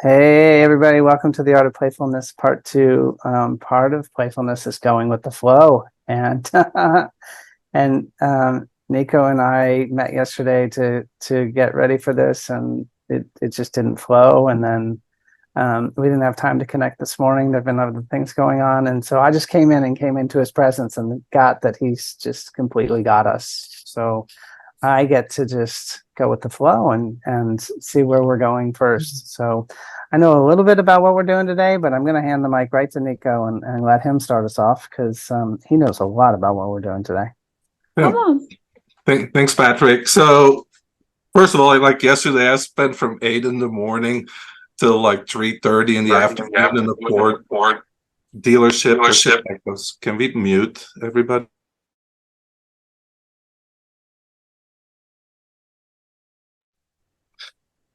Hey everybody, welcome to the Art of Playfulness Part 2. Part of playfulness is going with the flow. And Nico and I met yesterday to get ready for this, and it just didn't flow. And then we didn't have time to connect this morning. There've been other things going on. And so I just came into his presence and got that he's just completely got us. So I get to just go with the flow and see where we're going first. So I know a little bit about what we're doing today, but I'm going to hand the mic right to Nico and let him start us off because he knows a lot about what we're doing today. Yeah. Thanks, Patrick. So first of all, like yesterday, I spent from 8 in the morning till like 3:30 in the afternoon in the Ford dealership. Can we mute everybody?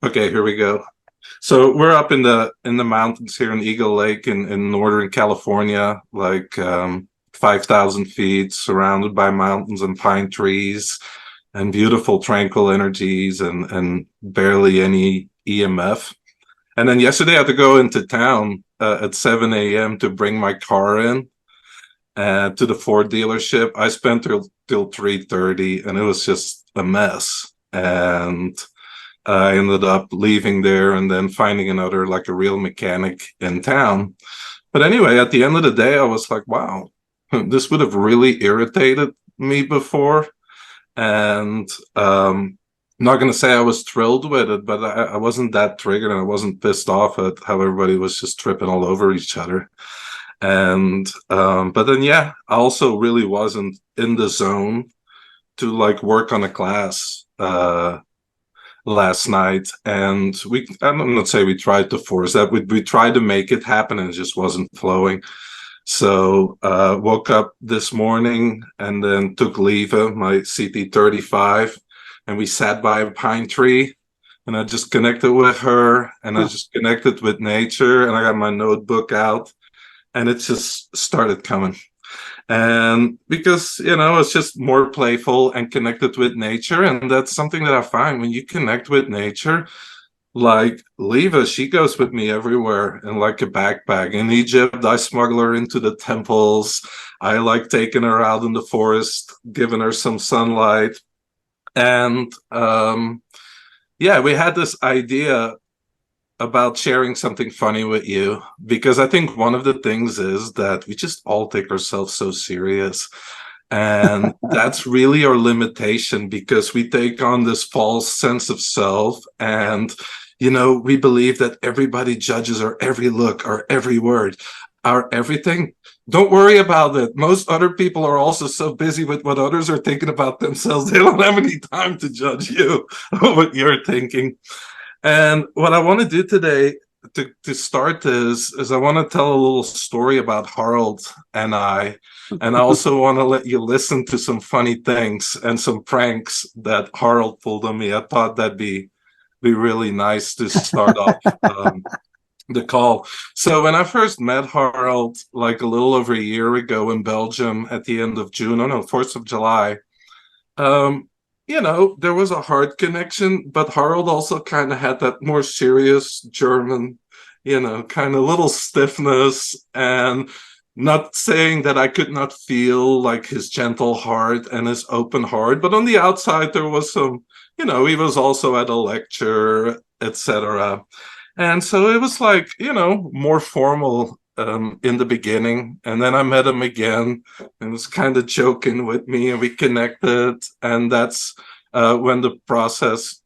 Okay, here we go. So we're up in the mountains here in Eagle Lake in Northern California, like 5,000 feet, surrounded by mountains and pine trees and beautiful tranquil energies and barely any EMF. And then yesterday I had to go into town at 7 a.m. to bring my car in to the Ford dealership. I spent till 3:30 and it was just a mess. And I ended up leaving there and then finding another, like a real mechanic in town. But anyway, at the end of the day, I was like, wow, this would have really irritated me before. And I'm not going to say I was thrilled with it, but I wasn't that triggered and I wasn't pissed off at how everybody was just tripping all over each other. And but then, yeah, I also really wasn't in the zone to like work on a class last night, and I'm not saying we tried to force that, we tried to make it happen and it just wasn't flowing. So woke up this morning and then took Leva, my CT35, and we sat by a pine tree and I just connected with her and I just connected with nature, and I got my notebook out and it just started coming. And because, it's just more playful and connected with nature. And that's something that I find when you connect with nature, like Leva, she goes with me everywhere in like a backpack. In Egypt, I smuggle her into the temples. I like taking her out in the forest, giving her some sunlight. And yeah, we had this idea about sharing something funny with you, because I think one of the things is that we just all take ourselves so serious, and that's really our limitation, because we take on this false sense of self, and we believe that everybody judges our every look, our every word, our everything. Don't worry about it. Most other people are also so busy with what others are thinking about themselves, they don't have any time to judge you or what you're thinking. And what I want to do today to start this is I want to tell a little story about Harald and I. And I also want to let you listen to some funny things and some pranks that Harald pulled on me. I thought that'd be really nice to start off the call. So when I first met Harald, like a little over a year ago in Belgium at the end of June, 4th of July, there was a hard connection, but Harald also kind of had that more serious German, kind of little stiffness, and not saying that I could not feel like his gentle heart and his open heart, but on the outside there was some, he was also at a lecture, etc. And so it was like, more formal in the beginning. And then I met him again and was kind of joking with me and we connected. And that's when the process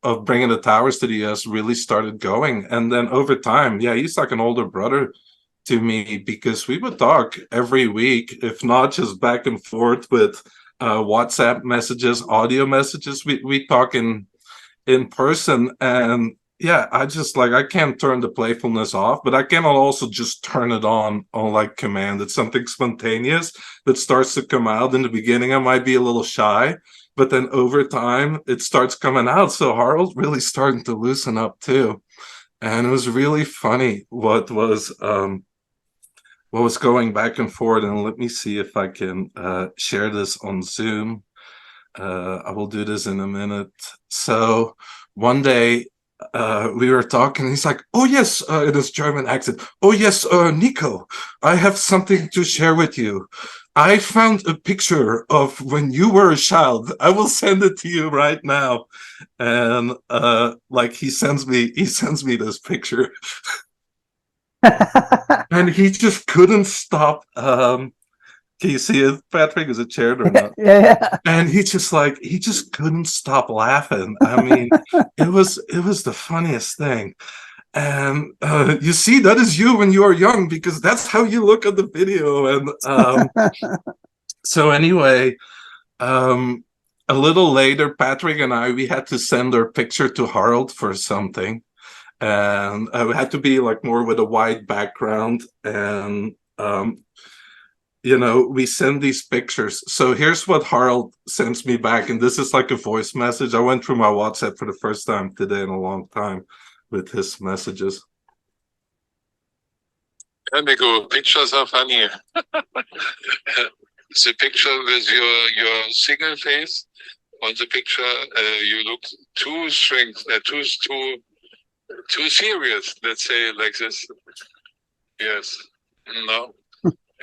of bringing the towers to the US really started going. And then over time, yeah, he's like an older brother to me, because we would talk every week, if not just back and forth with WhatsApp messages, audio messages. We talk in person. And yeah, I can't turn the playfulness off, but I cannot also just turn it on like command. It's something spontaneous that starts to come out. In the beginning, I might be a little shy, but then over time it starts coming out. So Harald's really starting to loosen up too. And it was really funny what was going back and forth. And let me see if I can share this on Zoom. I will do this in a minute. So one day we were talking. He's like, "Oh yes," in his German accent. "Oh yes, Nico, I have something to share with you. I found a picture of when you were a child. I will send it to you right now." And like he sends me this picture, and he just couldn't stop. Can you see it, Patrick? Is it shared or not? Yeah. And he just couldn't stop laughing. I mean, it was the funniest thing. And you see, that is you when you are young, because that's how you look at the video. And so anyway, a little later, Patrick and I, we had to send our picture to Harald for something. And it had to be like more with a white background. And we send these pictures. So here's what Harald sends me back. And this is like a voice message. I went through my WhatsApp for the first time today in a long time with his messages. Yeah, Nico, pictures are funny. The picture with your single face, on the picture, you look too strange, too serious, let's say like this. Yes. No.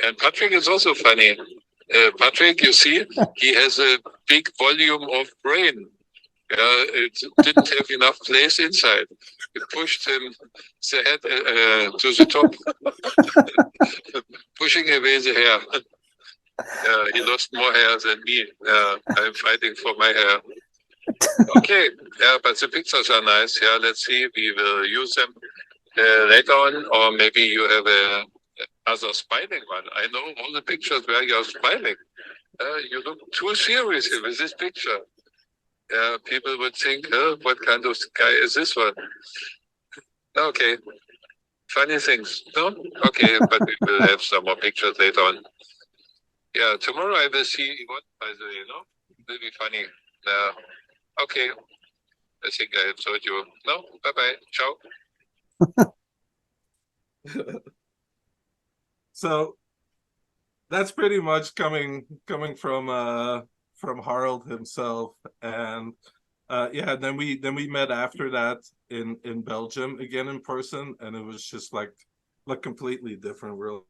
And Patrick is also funny. Patrick, you see, he has a big volume of brain. It didn't have enough place inside. It pushed him the head to the top, pushing away the hair. He lost more hair than me. I'm fighting for my hair. Okay, but the pictures are nice. Yeah, let's see. We will use them later on, or maybe you have a other smiling one. I know all the pictures where you're smiling. You look too serious with this picture. People would think, what kind of guy is this one? Okay, funny things. No? Okay, but we will have some more pictures later on. Yeah, tomorrow I will see what, by the way, it will be funny. Okay, I think I have told you. No, bye-bye, ciao. So that's pretty much coming from Harald himself. And then we met after that in Belgium again in person, and it was just like completely different. We're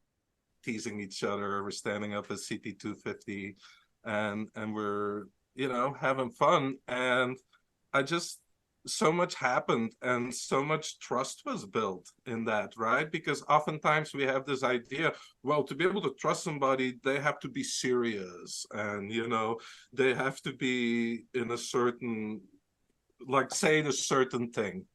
teasing each other, we're standing up at CT250, and we're having fun. And so much happened, and so much trust was built in that, right? Because oftentimes we have this idea, well, to be able to trust somebody, they have to be serious, and they have to be in a certain, like, saying a certain thing,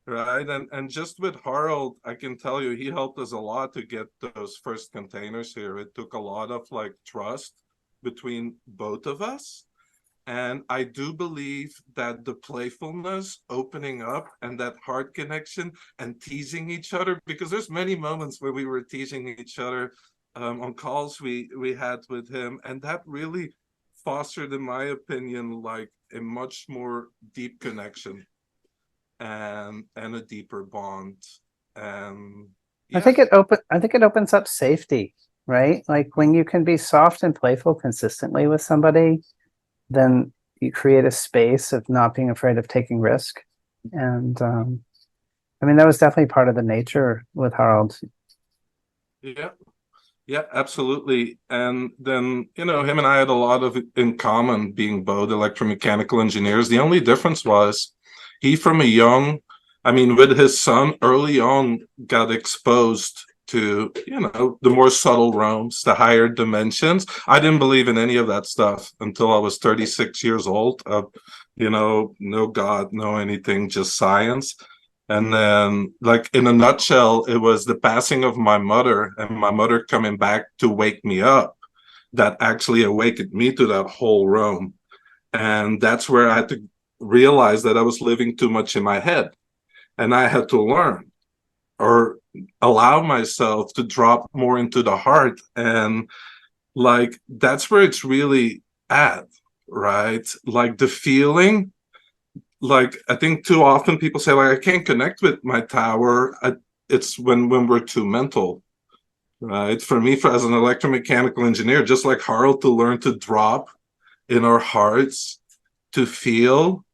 right? And just with Harald, I can tell you, he helped us a lot to get those first containers here. It took a lot of like trust between both of us. And I do believe that the playfulness, opening up, and that heart connection and teasing each other, because there's many moments where we were teasing each other on calls we had with him, and that really fostered, in my opinion, like a much more deep connection and a deeper bond. And I think it opens up safety, right? Like when you can be soft and playful consistently with somebody, then you create a space of not being afraid of taking risk. And I mean, that was definitely part of the nature with Harald. Yeah, absolutely. And then, him and I had a lot of in common, being both electromechanical engineers. The only difference was he, from a young, with his son, early on, got exposed to, the more subtle realms, the higher dimensions. I didn't believe in any of that stuff until I was 36 years old. No God, no anything, just science. And then, like, in a nutshell, it was the passing of my mother and my mother coming back to wake me up that actually awakened me to that whole realm. And that's where I had to realize that I was living too much in my head. And I had to learn or allow myself to drop more into the heart. And like, that's where it's really at, right? Like the feeling, like, I think too often people say, like, I can't connect with my tower. It's when we're too mental, right? For me, as an electromechanical engineer, just like Harald, to learn to drop in our hearts, to feel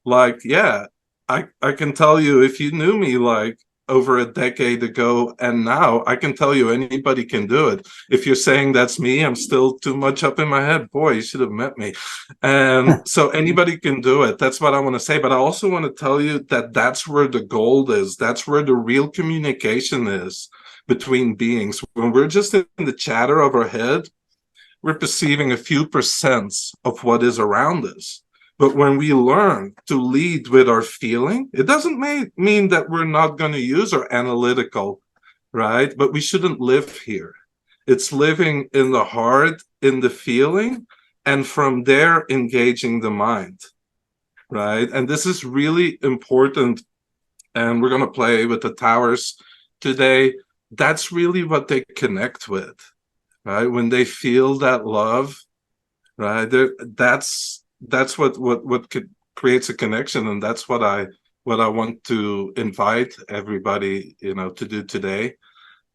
like, yeah, I can tell you, if you knew me like over a decade ago and now, I can tell you anybody can do it. If you're saying that's me, I'm still too much up in my head. Boy, you should have met me. And so anybody can do it. That's what I want to say. But I also want to tell you that that's where the gold is. That's where the real communication is between beings. When we're just in the chatter of our head, we're perceiving a few percents of what is around us. But when we learn to lead with our feeling, it doesn't mean that we're not going to use our analytical, right? But we shouldn't live here. It's living in the heart, in the feeling, and from there engaging the mind, right? And this is really important. And we're going to play with the towers today. That's really what they connect with, right? When they feel that love, right? That's what creates a connection, and that's what I want to invite everybody, to do today.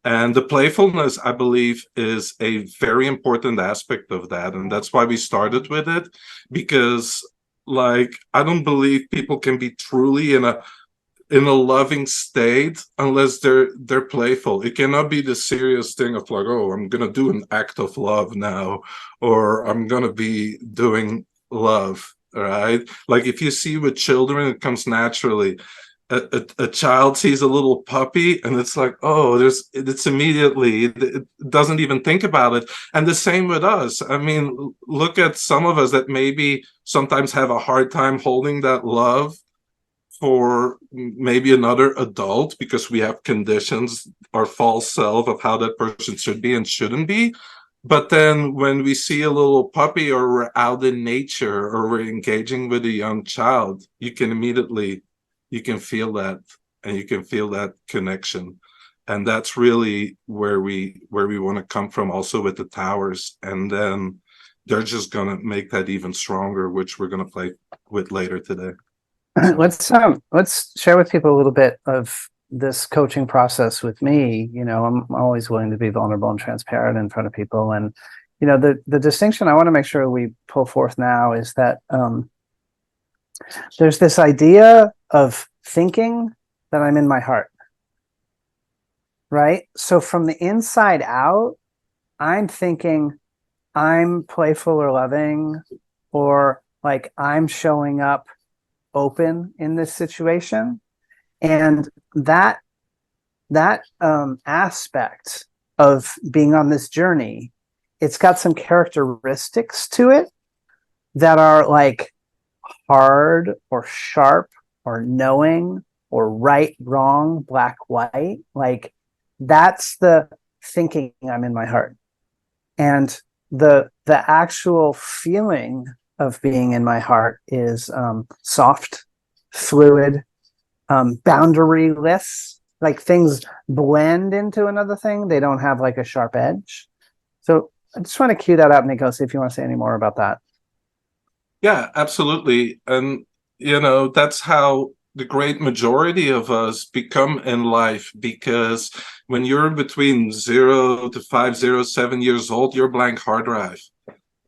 And the playfulness, I believe, is a very important aspect of that, and that's why we started with it, because like I don't believe people can be truly in a loving state unless they're playful. It cannot be the serious thing of like, oh, I'm gonna do an act of love now, or I'm gonna be doing love, right? Like if you see with children, it comes naturally. A child sees a little puppy and it's like, oh, it's immediately, it doesn't even think about it. And the same with us. I mean, look at some of us that maybe sometimes have a hard time holding that love for maybe another adult because we have conditions, our false self of how that person should be and shouldn't be. But then when we see a little puppy, or we're out in nature, or we're engaging with a young child, you can feel that, and you can feel that connection. And that's really where we want to come from, also with the towers. And then they're just going to make that even stronger, which we're going to play with later today. Let's share with people a little bit of this coaching process with me. I'm always willing to be vulnerable and transparent in front of people. And, the distinction I want to make sure we pull forth now is that there's this idea of thinking that I'm in my heart, right? So from the inside out, I'm thinking I'm playful or loving, or like I'm showing up open in this situation. And that aspect of being on this journey, it's got some characteristics to it that are like hard or sharp or knowing or right, wrong, black, white. Like that's the thinking I'm in my heart. And the actual feeling of being in my heart is soft, fluid, boundaryless, like things blend into another thing. They don't have like a sharp edge. So I just want to cue that up, Nico, see if you want to say any more about that. Yeah, absolutely. And, that's how the great majority of us become in life, because when you're between 0 to 5, 0, 7 years old, you're blank hard drive.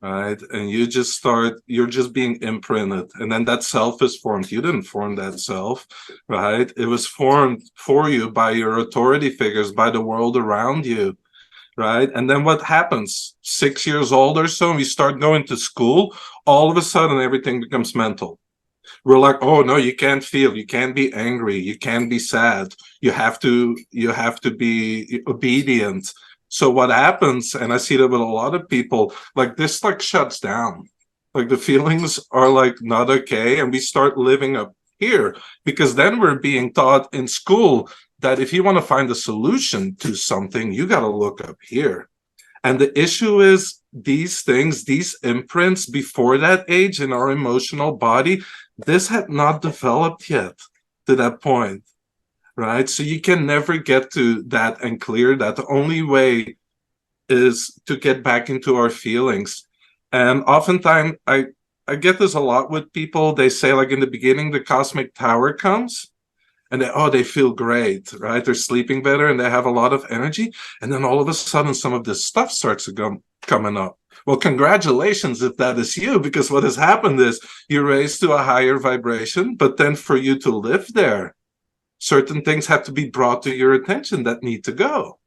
Right, and you're just being imprinted, and then that self is formed. You didn't form that self, right? It was formed for you by your authority figures, by the world around you, right? And then what happens? 6 years old or so, and we start going to school. All of a sudden, everything becomes mental. We're like, oh no, you can't feel, you can't be angry, you can't be sad, you have to be obedient. So what happens, and I see that with a lot of people, like this like shuts down. Like the feelings are like not okay, and we start living up here, because then we're being taught in school that if you want to find a solution to something, you got to look up here. And the issue is these things, these imprints before that age in our emotional body, this had not developed yet to that point. Right? So you can never get to that and clear that. The only way is to get back into our feelings. And oftentimes, I get this a lot with people. They say, like, in the beginning, the cosmic tower comes, and they feel great, right? They're sleeping better, and they have a lot of energy. And then all of a sudden, some of this stuff starts to coming up. Well, congratulations if that is you, because what has happened is you raised to a higher vibration, but then for you to live there, certain things have to be brought to your attention that need to go,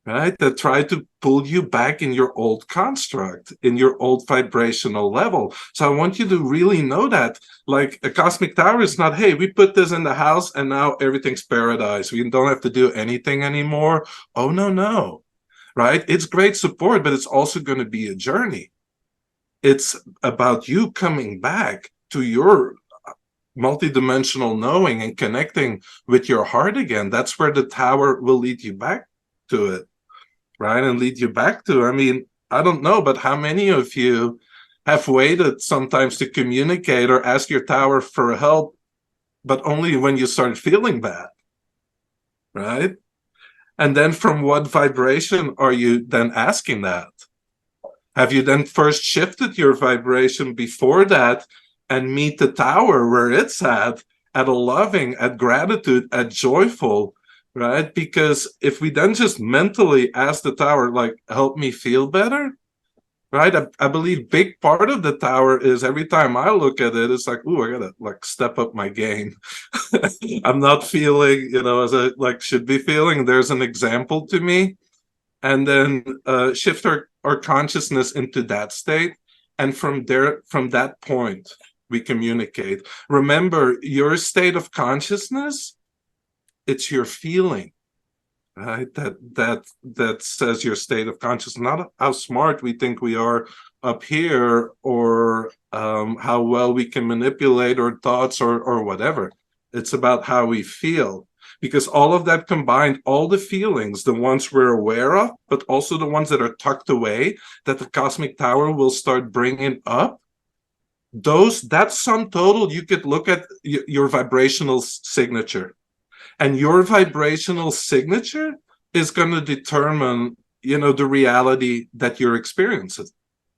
right? That try to pull you back in your old construct, in your old vibrational level. So I want you to really know that, like, a cosmic tower is not, hey, we put this in the house and now everything's paradise. We don't have to do anything anymore. Oh, no, right? It's great support, but it's also going to be a journey. It's about you coming back to your multidimensional knowing and connecting with your heart again. That's where the tower will lead you back to it, right? And lead you back to, I mean, I don't know, but how many of you have waited sometimes to communicate or ask your tower for help, but only when you start feeling bad, right? And then from what vibration are you then asking that? Have you then first shifted your vibration before that and meet the tower where it's at a loving, at gratitude, at joyful, right? Because if we then just mentally ask the tower, like, help me feel better, right? I believe big part of the tower is every time I look at it, it's like, ooh, I gotta like step up my game. I'm not feeling, as I like should be feeling. There's an example to me. And then shift our consciousness into that state. And from that point, we communicate. Remember, your state of consciousness, it's your feeling, right? That says your state of consciousness, not how smart we think we are up here, or how well we can manipulate our thoughts or whatever. It's about how we feel. Because all of that combined, all the feelings, the ones we're aware of, but also the ones that are tucked away, that the cosmic tower will start bringing up, that sum total, you could look at your vibrational signature. And your vibrational signature is going to determine, the reality that you're experiencing,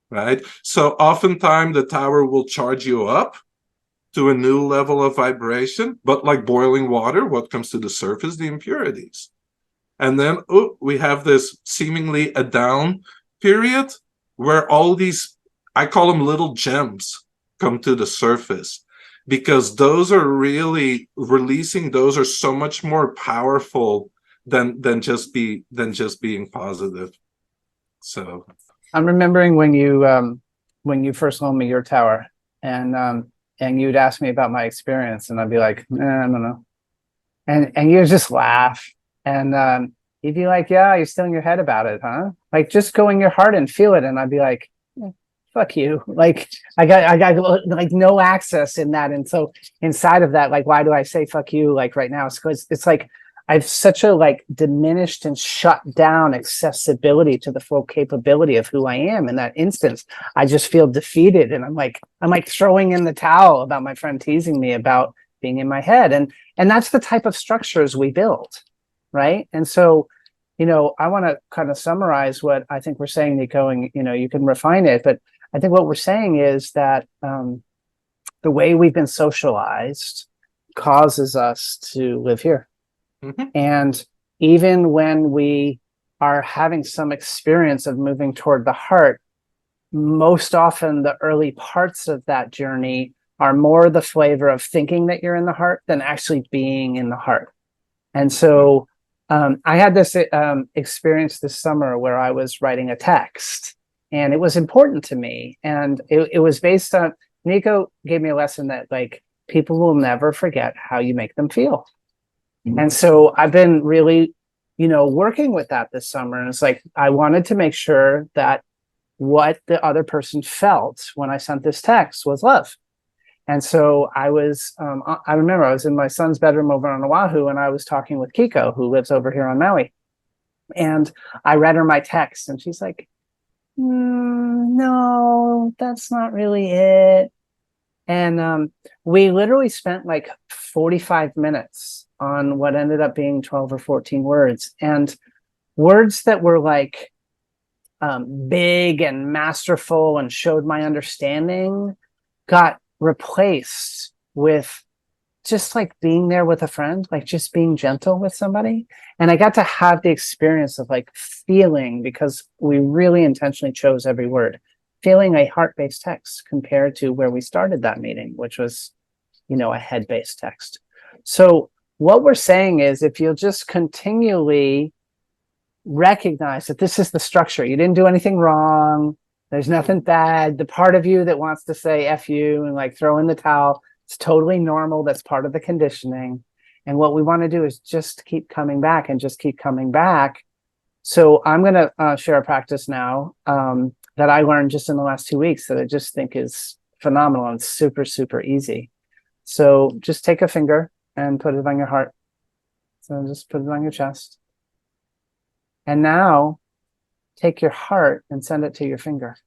right? So oftentimes the tower will charge you up to a new level of vibration, but like boiling water, what comes to the surface? The impurities. And then we have this seemingly a down period where all these, I call them little gems, come to the surface, because those are really releasing. Those are so much more powerful than just being positive. So I'm remembering when you first loaned me your tower, and you'd ask me about my experience, and I'd be like, I don't know. And you'd just laugh. And you'd be like, yeah, you're still in your head about it, huh? Like, just go in your heart and feel it. And I'd be like, fuck you. Like, I got like no access in that. And so inside of that, like, why do I say fuck you? Like right now, it's because it's like, I've such a like diminished and shut down accessibility to the full capability of who I am. In that instance, I just feel defeated, and I'm like throwing in the towel about my friend teasing me about being in my head, and that's the type of structures we build, right? And so, I want to kind of summarize what I think we're saying, Nico, and you can refine it, but I think what we're saying is that the way we've been socialized causes us to live here. Mm-hmm. And even when we are having some experience of moving toward the heart, most often the early parts of that journey are more the flavor of thinking that you're in the heart than actually being in the heart. And so I had this experience this summer where I was writing a text, and it was important to me. And it was based on, Nico gave me a lesson that like people will never forget how you make them feel. And so I've been really, working with that this summer. And it's like, I wanted to make sure that what the other person felt when I sent this text was love. And so I remember I was in my son's bedroom over on Oahu, and I was talking with Kiko, who lives over here on Maui. And I read her my text, and she's like, no, that's not really it. And we literally spent like 45 minutes on what ended up being 12 or 14 words, and words that were like big and masterful and showed my understanding got replaced with just like being there with a friend, like just being gentle with somebody. And I got to have the experience of like feeling, because we really intentionally chose every word, feeling a heart-based text compared to where we started that meeting, which was, you know, a head-based text. So what we're saying is, if you'll just continually recognize that this is the structure, you didn't do anything wrong, there's nothing bad, the part of you that wants to say F you and like throw in the towel, it's totally normal. That's part of the conditioning. And what we want to do is just keep coming back and just keep coming back. So I'm going to share a practice now that I learned just in the last 2 weeks that I just think is phenomenal and super, super easy. So just take a finger and put it on your heart. So just put it on your chest. And now take your heart and send it to your finger.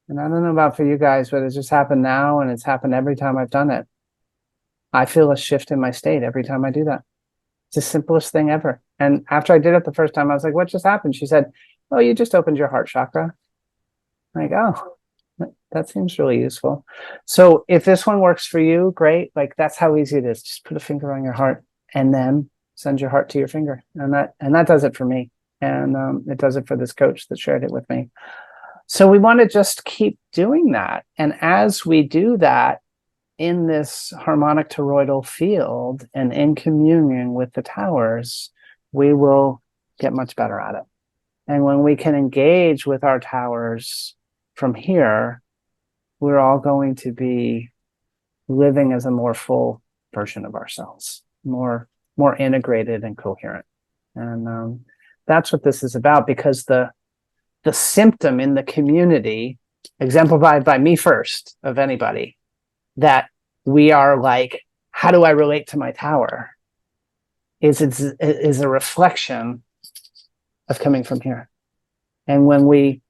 And I don't know about for you guys, but it just happened now, and it's happened every time I've done it. I feel a shift in my state every time I do that. It's the simplest thing ever. And after I did it the first time, I was like, what just happened? She said, oh, you just opened your heart chakra. I'm like, oh, that seems really useful. So if this one works for you, great. Like, that's how easy it is. Just put a finger on your heart and then send your heart to your finger. And that does it for me. And it does it for this coach that shared it with me. So we want to just keep doing that. And as we do that in this harmonic toroidal field and in communion with the towers, we will get much better at it. And when we can engage with our towers from here, we're all going to be living as a more full version of ourselves, more integrated and coherent. And that's what this is about, because the symptom in the community, exemplified by me first of anybody, that we are like, how do I relate to my tower, is a reflection of coming from here. And when we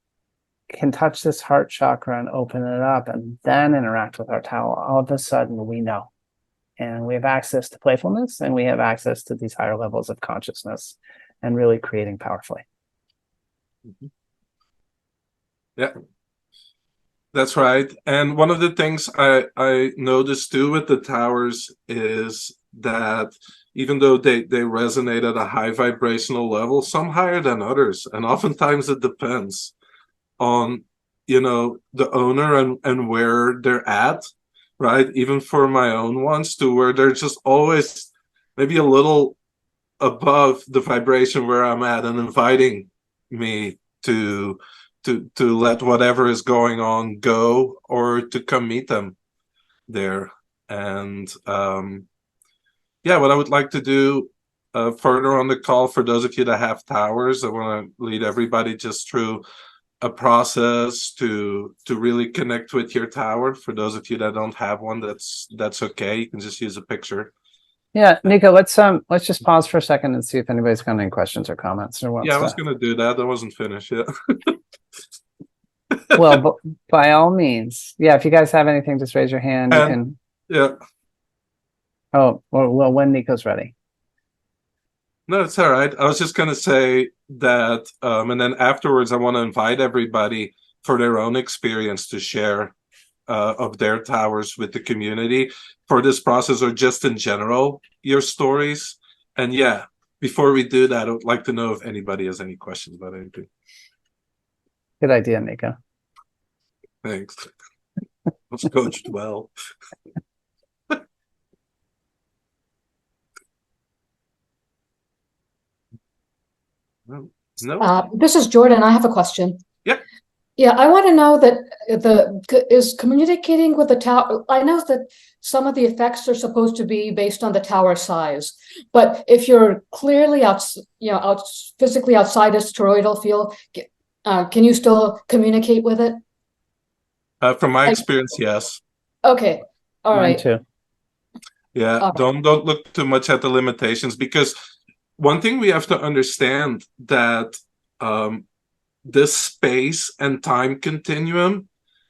can touch this heart chakra and open it up and then interact with our tower, all of a sudden we know. And we have access to playfulness, and we have access to these higher levels of consciousness and really creating powerfully. Mm-hmm. Yeah, that's right. And one of the things I noticed too with the towers is that even though they resonate at a high vibrational level, some higher than others, and oftentimes it depends on, you know, the owner and where they're at, right? Even for my own ones too, where they're just always maybe a little above the vibration where I'm at and inviting me to let whatever is going on go, or to come meet them there. And yeah, what I would like to do further on the call, for those of you that have towers, I want to lead everybody just through a process to really connect with your tower. For those of you that don't have one, that's okay. You can just use a picture. Yeah, Nico, let's just pause for a second and see if anybody's got any questions or comments or wants. Yeah, I was going to do that. I wasn't finished yet. Well, by all means, yeah. If you guys have anything, just raise your hand. You can. Yeah. Oh, well, when Nico's ready. No, it's all right. I was just going to say that, and then afterwards, I want to invite everybody for their own experience to share of their towers with the community for this process, or just in general, your stories. And yeah, before we do that, I would like to know if anybody has any questions about anything. Good idea, Nico. Thanks. Was coached well. No. This is Jordan. I have a question. Yep. Yeah, I want to know that is communicating with the tower. I know that some of the effects are supposed to be based on the tower size, but if you're clearly physically outside its toroidal field, can you still communicate with it? From my experience, yes. Okay. All right. Mine too. Yeah. Don't look too much at the limitations, because one thing we have to understand that this space and time continuum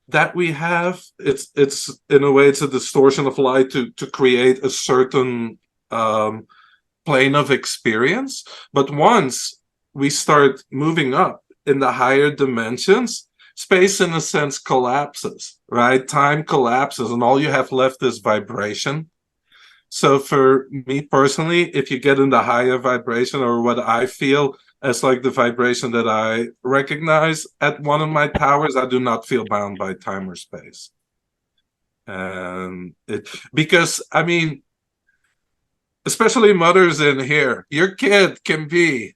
that we have, it's in a way, it's a distortion of light to create a certain plane of experience. But once we start moving up in the higher dimensions, space in a sense collapses, right? Time collapses and all you have left is vibration. So for me personally, if you get into higher vibration, or what I feel as like the vibration that I recognize at one of my towers, I do not feel bound by time or space. And because I mean, especially mothers in here, your kid can be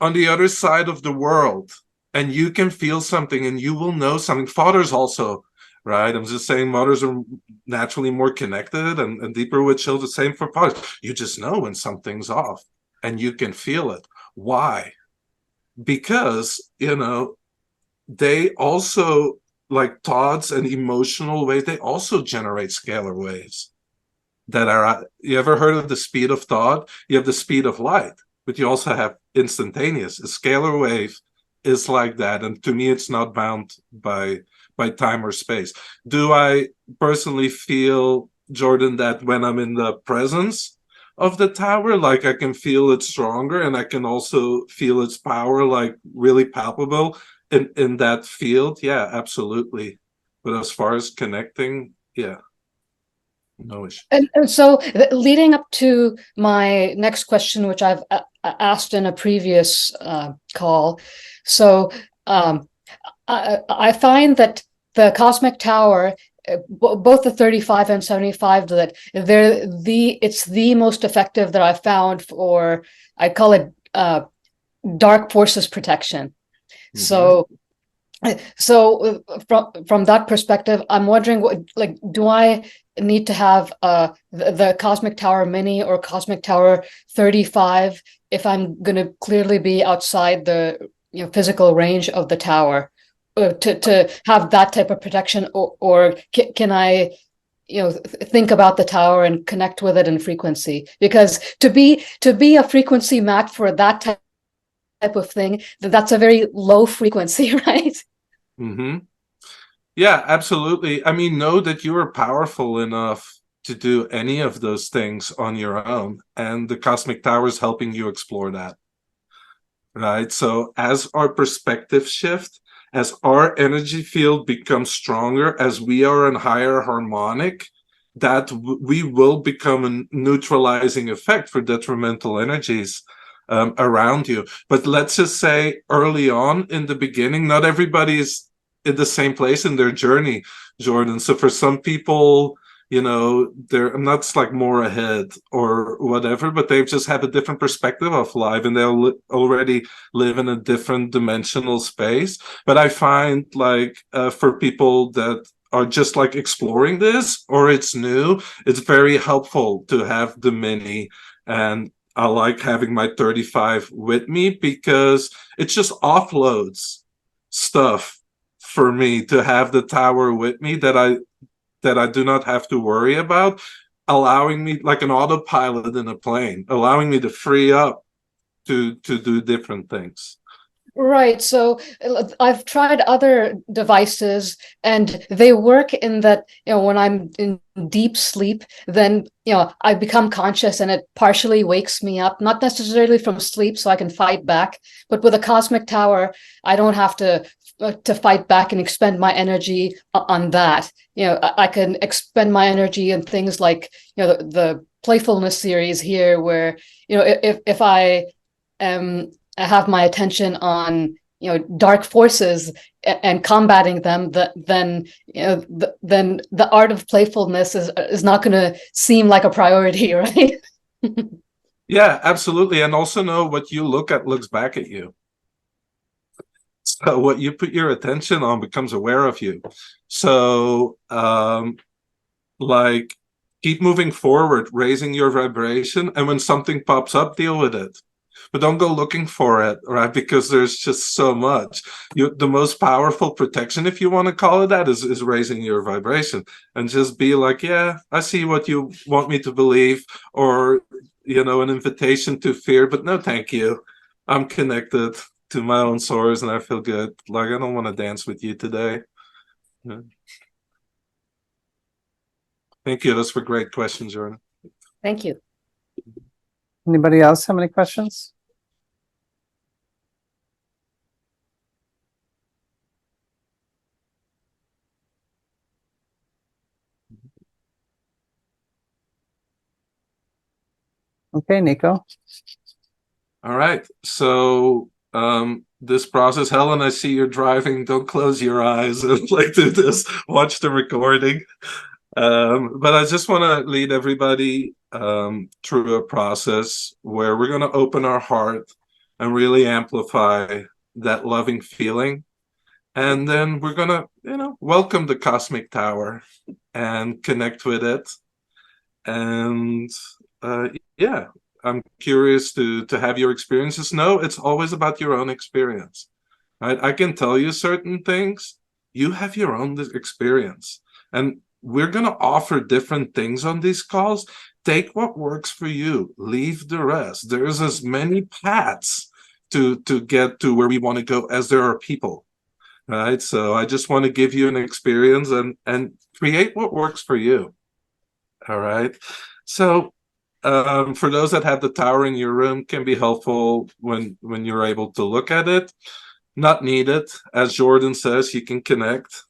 on the other side of the world and you can feel something and you will know something. Fathers also, right? I'm just saying mothers are naturally more connected and deeper with children. Same for fathers. You just know when something's off and you can feel it. Why? Because, you know, they also, like thoughts and emotional waves, they also generate scalar waves that are, you ever heard of the speed of thought? You have the speed of light, but you also have instantaneous. A scalar wave is like that. And to me, it's not bound by time or space. Do I personally feel, Jordan, that when I'm in the presence of the tower, like I can feel it stronger and I can also feel its power, like really palpable in that field? Yeah, absolutely. But as far as connecting, yeah, no issue. And so leading up to my next question, which I've asked in a previous call. So I find that the cosmic tower, both the 35 and 75, that it's the most effective that I've found for, I call it dark forces protection. Mm-hmm. So from that perspective, I'm wondering, what, like, do I need to have the Cosmic Tower Mini or Cosmic Tower 35 if I'm going to clearly be outside the physical range of the tower to have that type of protection, or can I think about the tower and connect with it in frequency? Because to be a frequency match for that type of thing, that's a very low frequency, right? Mm-hmm. Yeah, absolutely. I mean, know that you are powerful enough to do any of those things on your own, and the Cosmic Tower is helping you explore that, right? So as our perspective shift, as our energy field becomes stronger, as we are in higher harmonic, that we will become a neutralizing effect for detrimental energies around you. But let's just say early on in the beginning, not everybody's in the same place in their journey, Jordan. So for some people, they're not like more ahead or whatever, but they've just had a different perspective of life and they'll already live in a different dimensional space. But I find like for people that are just like exploring this or it's new, it's very helpful to have the Mini. And I like having my 35 with me because it just offloads stuff for me to have the tower with me that I do not have to worry about, allowing me like an autopilot in a plane, allowing me to free up to do different things. Right. So I've tried other devices and they work in that, when I'm in deep sleep, then, I become conscious and it partially wakes me up, not necessarily from sleep so I can fight back, but with a Cosmic Tower, I don't have to fight back and expend my energy on that. I can expend my energy in things like, the playfulness series here, where, if I have my attention on dark forces and combating them, then the art of playfulness is not going to seem like a priority, right? Yeah, absolutely. And also know what you look at looks back at you. So what you put your attention on becomes aware of you. So like keep moving forward, raising your vibration, and when something pops up, deal with it. But don't go looking for it, right? Because there's just so much. The most powerful protection, if you want to call it that, is raising your vibration and just be like, yeah, I see what you want me to believe, or, an invitation to fear, but no, thank you. I'm connected to my own source and I feel good. Like, I don't want to dance with you today. Yeah. Thank you. Those were great questions, Jordan. Thank you. Anybody else have any questions? Okay, Nico. All right. So this process, Helen, I see you're driving. Don't close your eyes and like do this. Watch the recording. But I just want to lead everybody through a process where we're going to open our heart and really amplify that loving feeling. And then we're going to, welcome the cosmic tower and connect with it. And yeah, I'm curious to have your experiences. No, it's always about your own experience. Right? I can tell you certain things. You have your own experience. And we're going to offer different things on these calls. Take what works for you. Leave the rest. There's as many paths to get to where we want to go as there are people. Right? So I just want to give you an experience and create what works for you. All right. So for those that have the tower in your room, can be helpful when you're able to look at it. Not needed. As Jordan says, you can connect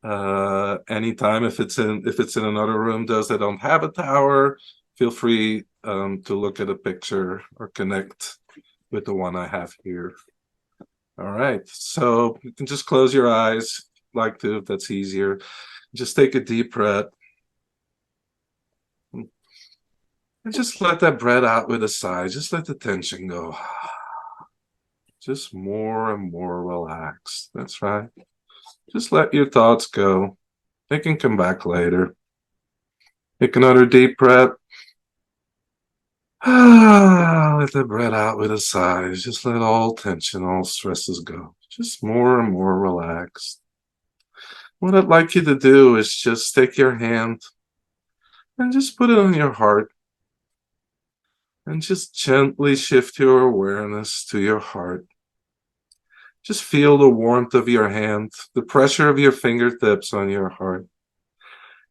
anytime. If it's in another room, those that don't have a tower, feel free to look at a picture or connect with the one I have here. All right. So you can just close your eyes, like to, if that's easier. Just take a deep breath. And just let that breath out with a sigh. Just let the tension go. Just more and more relaxed. That's right. Just let your thoughts go. They can come back later. Take another deep breath. Let the breath out with a sigh. Just let all tension, all stresses go. Just more and more relaxed. What I'd like you to do is just take your hand and just put it on your heart. And just gently shift your awareness to your heart. Just feel the warmth of your hand, the pressure of your fingertips on your heart.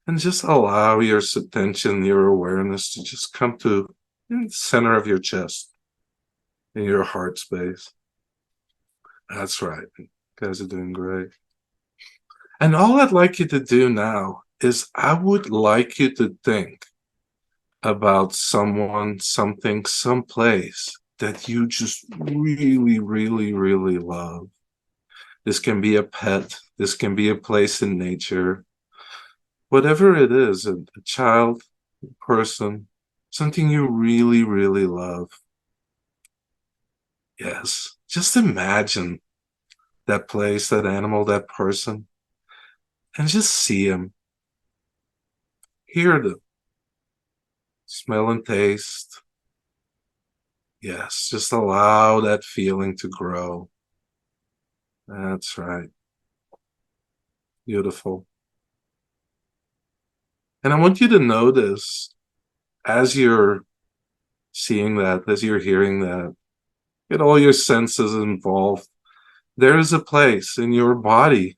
And just allow your attention, your awareness to just come to the center of your chest, in your heart space. That's right. You guys are doing great. And all I'd like you to do now is I would like you to think about someone, something, someplace that you just really, really, really love. This can be a pet. This can be a place in nature. Whatever it is, a child, a person, something you really, really love. Yes, just imagine that place, that animal, that person, and just see them. Hear them. Smell and taste. Yes, just allow that feeling to grow. That's right. Beautiful. And I want you to notice as you're seeing that, as you're hearing that, get all your senses involved. There is a place in your body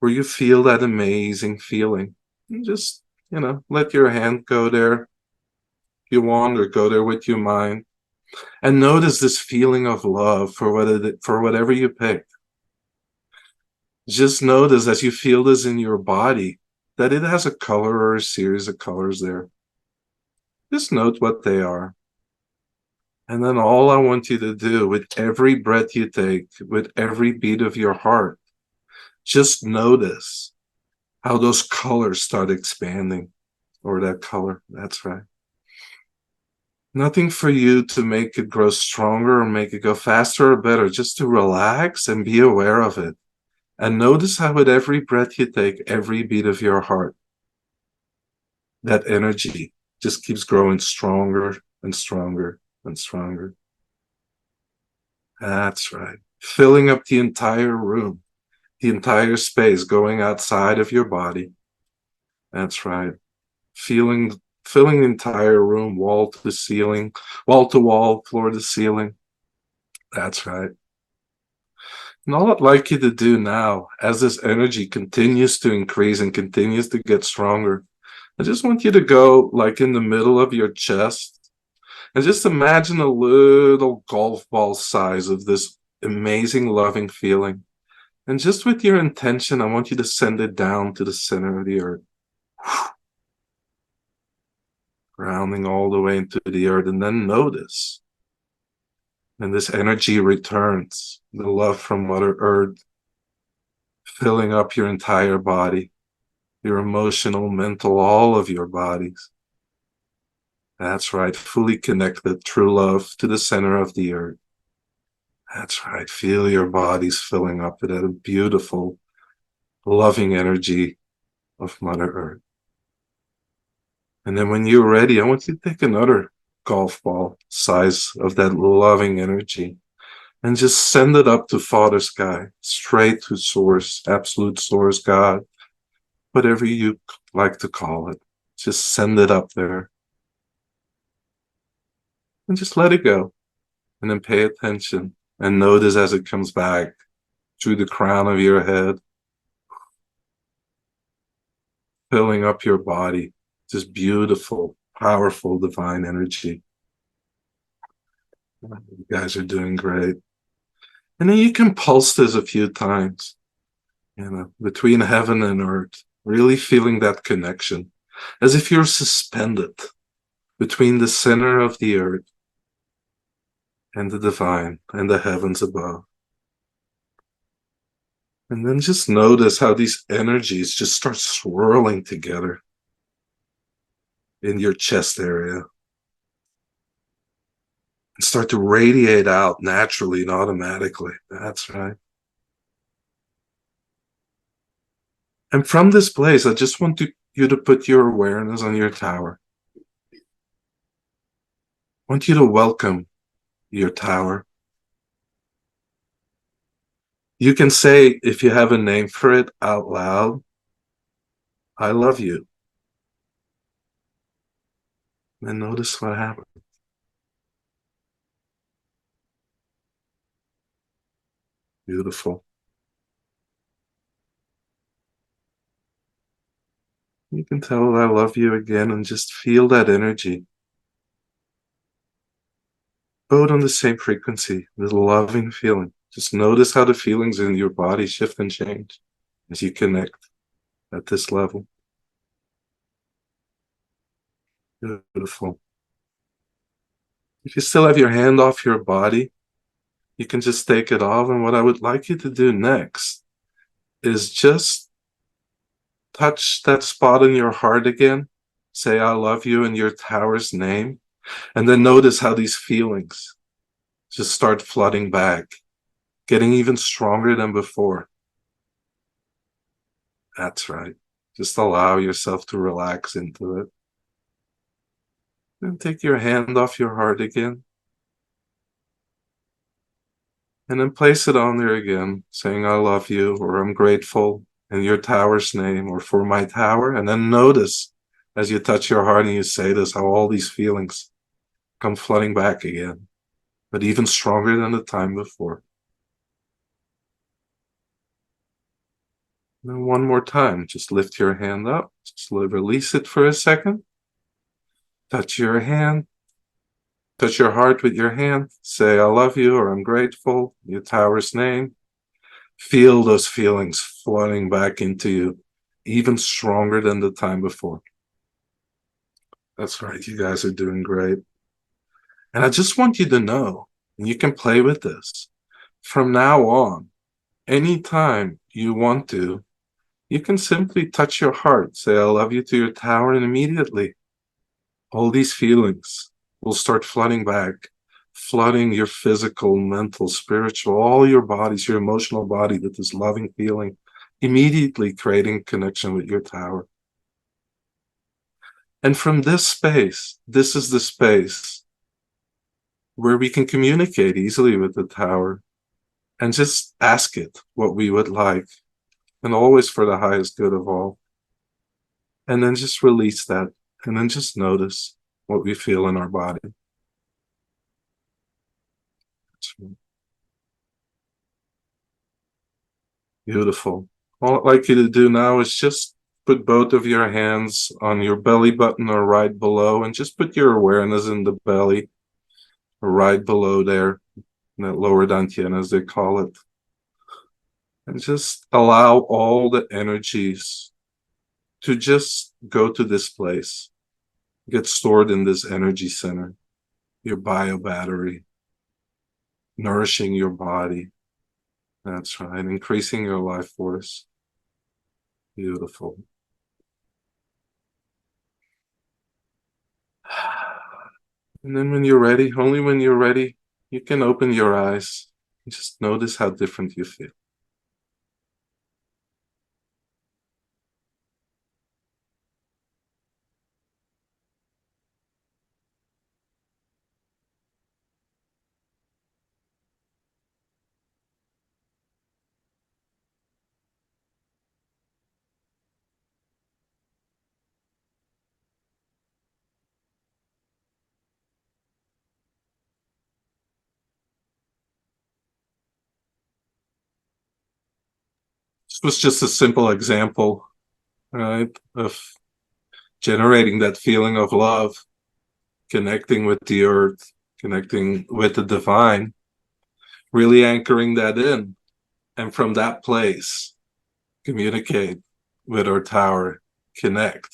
where you feel that amazing feeling. And just, let your hand go there if you want, or go there with your mind. And notice this feeling of love for whatever you picked. Just notice as you feel this in your body that it has a color or a series of colors there. Just note what they are. And then all I want you to do with every breath you take, with every beat of your heart, just notice how those colors start expanding, or that color. That's right. Nothing for you to make it grow stronger or make it go faster or better, just to relax and be aware of it. And notice how with every breath you take, every beat of your heart, that energy just keeps growing stronger and stronger and stronger. That's right. Filling up the entire room, the entire space, going outside of your body. That's right. Filling the entire room, wall to ceiling, wall to wall, floor to ceiling. That's right. And all I'd like you to do now, as this energy continues to increase and continues to get stronger, I just want you to go like in the middle of your chest and just imagine a little golf ball size of this amazing loving feeling. And just with your intention, I want you to send it down to the center of the earth. grounding all the way into the earth, and then notice. And this energy returns, the love from Mother Earth, filling up your entire body, your emotional, mental, all of your bodies. That's right, fully connected, true love to the center of the earth. That's right, feel your bodies filling up with that beautiful, loving energy of Mother Earth. And then when you're ready, I want you to take another golf ball size of that loving energy and just send it up to Father Sky, straight to Source, Absolute Source, God, whatever you like to call it. Just send it up there. And just let it go. And then pay attention and notice as it comes back through the crown of your head, filling up your body. Just beautiful, powerful, divine energy. You guys are doing great. And then you can pulse this a few times, between heaven and earth, really feeling that connection, as if you're suspended between the center of the earth and the divine and the heavens above. And then just notice how these energies just start swirling together in your chest area and start to radiate out naturally and automatically. That's right. And from this place, I just want you to put your awareness on your tower. I want you to welcome your tower. You can say, if you have a name for it out loud, I love you. And notice what happens. Beautiful. You can tell I love you again and just feel that energy. Both on the same frequency, this loving feeling. Just notice how the feelings in your body shift and change as you connect at this level. Beautiful. If you still have your hand off your body, you can just take it off. And what I would like you to do next is just touch that spot in your heart again. Say, I love you in your tower's name. And then notice how these feelings just start flooding back, getting even stronger than before. That's right. Just allow yourself to relax into it. And take your hand off your heart again. And then place it on there again, saying, I love you, or I'm grateful in your tower's name, or for my tower. And then notice as you touch your heart and you say this, how all these feelings come flooding back again, but even stronger than the time before. And then one more time, just lift your hand up, just release it for a second. Touch your hand, touch your heart with your hand, say, I love you, or I'm grateful, your tower's name. Feel those feelings flooding back into you, even stronger than the time before. That's right, you guys are doing great. And I just want you to know, and you can play with this, from now on, anytime you want to, you can simply touch your heart, say, I love you to your tower, and immediately all these feelings will start flooding back, flooding your physical, mental, spiritual, all your bodies, your emotional body with this loving feeling, immediately creating connection with your tower. And from this space, this is the space where we can communicate easily with the tower and just ask it what we would like, and always for the highest good of all. And then just release that, and then just notice what we feel in our body. Beautiful. All I'd like you to do now is just put both of your hands on your belly button or right below, and just put your awareness in the belly, or right below there, in that lower dantian as they call it. And just allow all the energies to just go to this place. get stored in this energy center, your bio battery, nourishing your body. That's right, increasing your life force. Beautiful. And then when you're ready, only when you're ready, you can open your eyes and just notice how different you feel. This was just a simple example, right, of generating that feeling of love, connecting with the earth, connecting with the divine, really anchoring that in. And from that place, communicate with our tower, connect.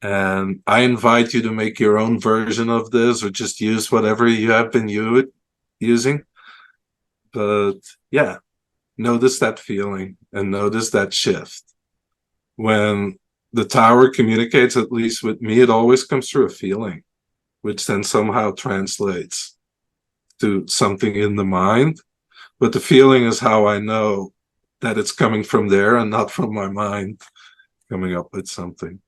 And I invite you to make your own version of this, or just use whatever you have been using. But yeah, notice that feeling and notice that shift. When the tower communicates, at least with me, it always comes through a feeling, which then somehow translates to something in the mind. But the feeling is how I know that it's coming from there and not from my mind coming up with something.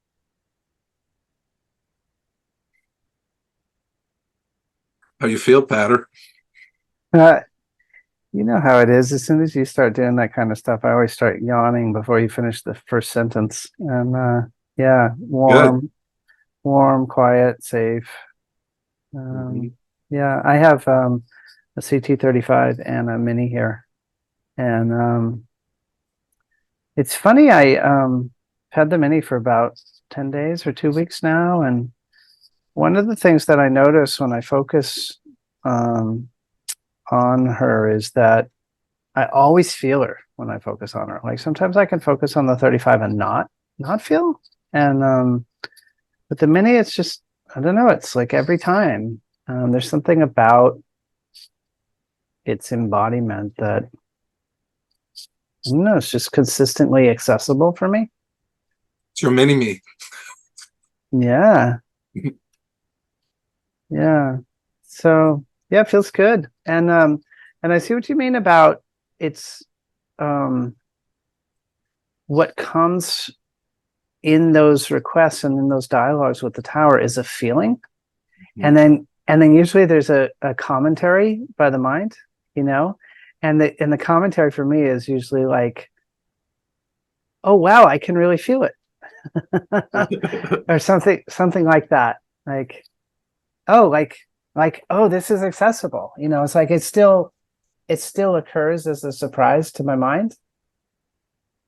How you feel, Patter? You know how it is. As soon as you start doing that kind of stuff, I always start yawning before you finish the first sentence. And yeah, warm, quiet, safe. Yeah, I have a CT35 and a Mini here. And it's funny, I had the Mini for about 10 days or 2 weeks now. And one of the things that I notice when I focus on her is that I always feel her when I focus on her. Like sometimes I can focus on the 35 and not feel. And with the Mini, it's just, I don't know, it's like every time there's something about its embodiment that, I don't know, it's just consistently accessible for me. It's your mini-me. Yeah. Yeah. So yeah, it feels good. And I see what you mean about it's what comes in those requests and in those dialogues with the tower is a feeling. And then usually there's a commentary by the mind, you know, and the commentary for me is usually like, oh wow, I can really feel it. Or something like that. Like, oh, oh, this is accessible. You know, it's like it still occurs as a surprise to my mind,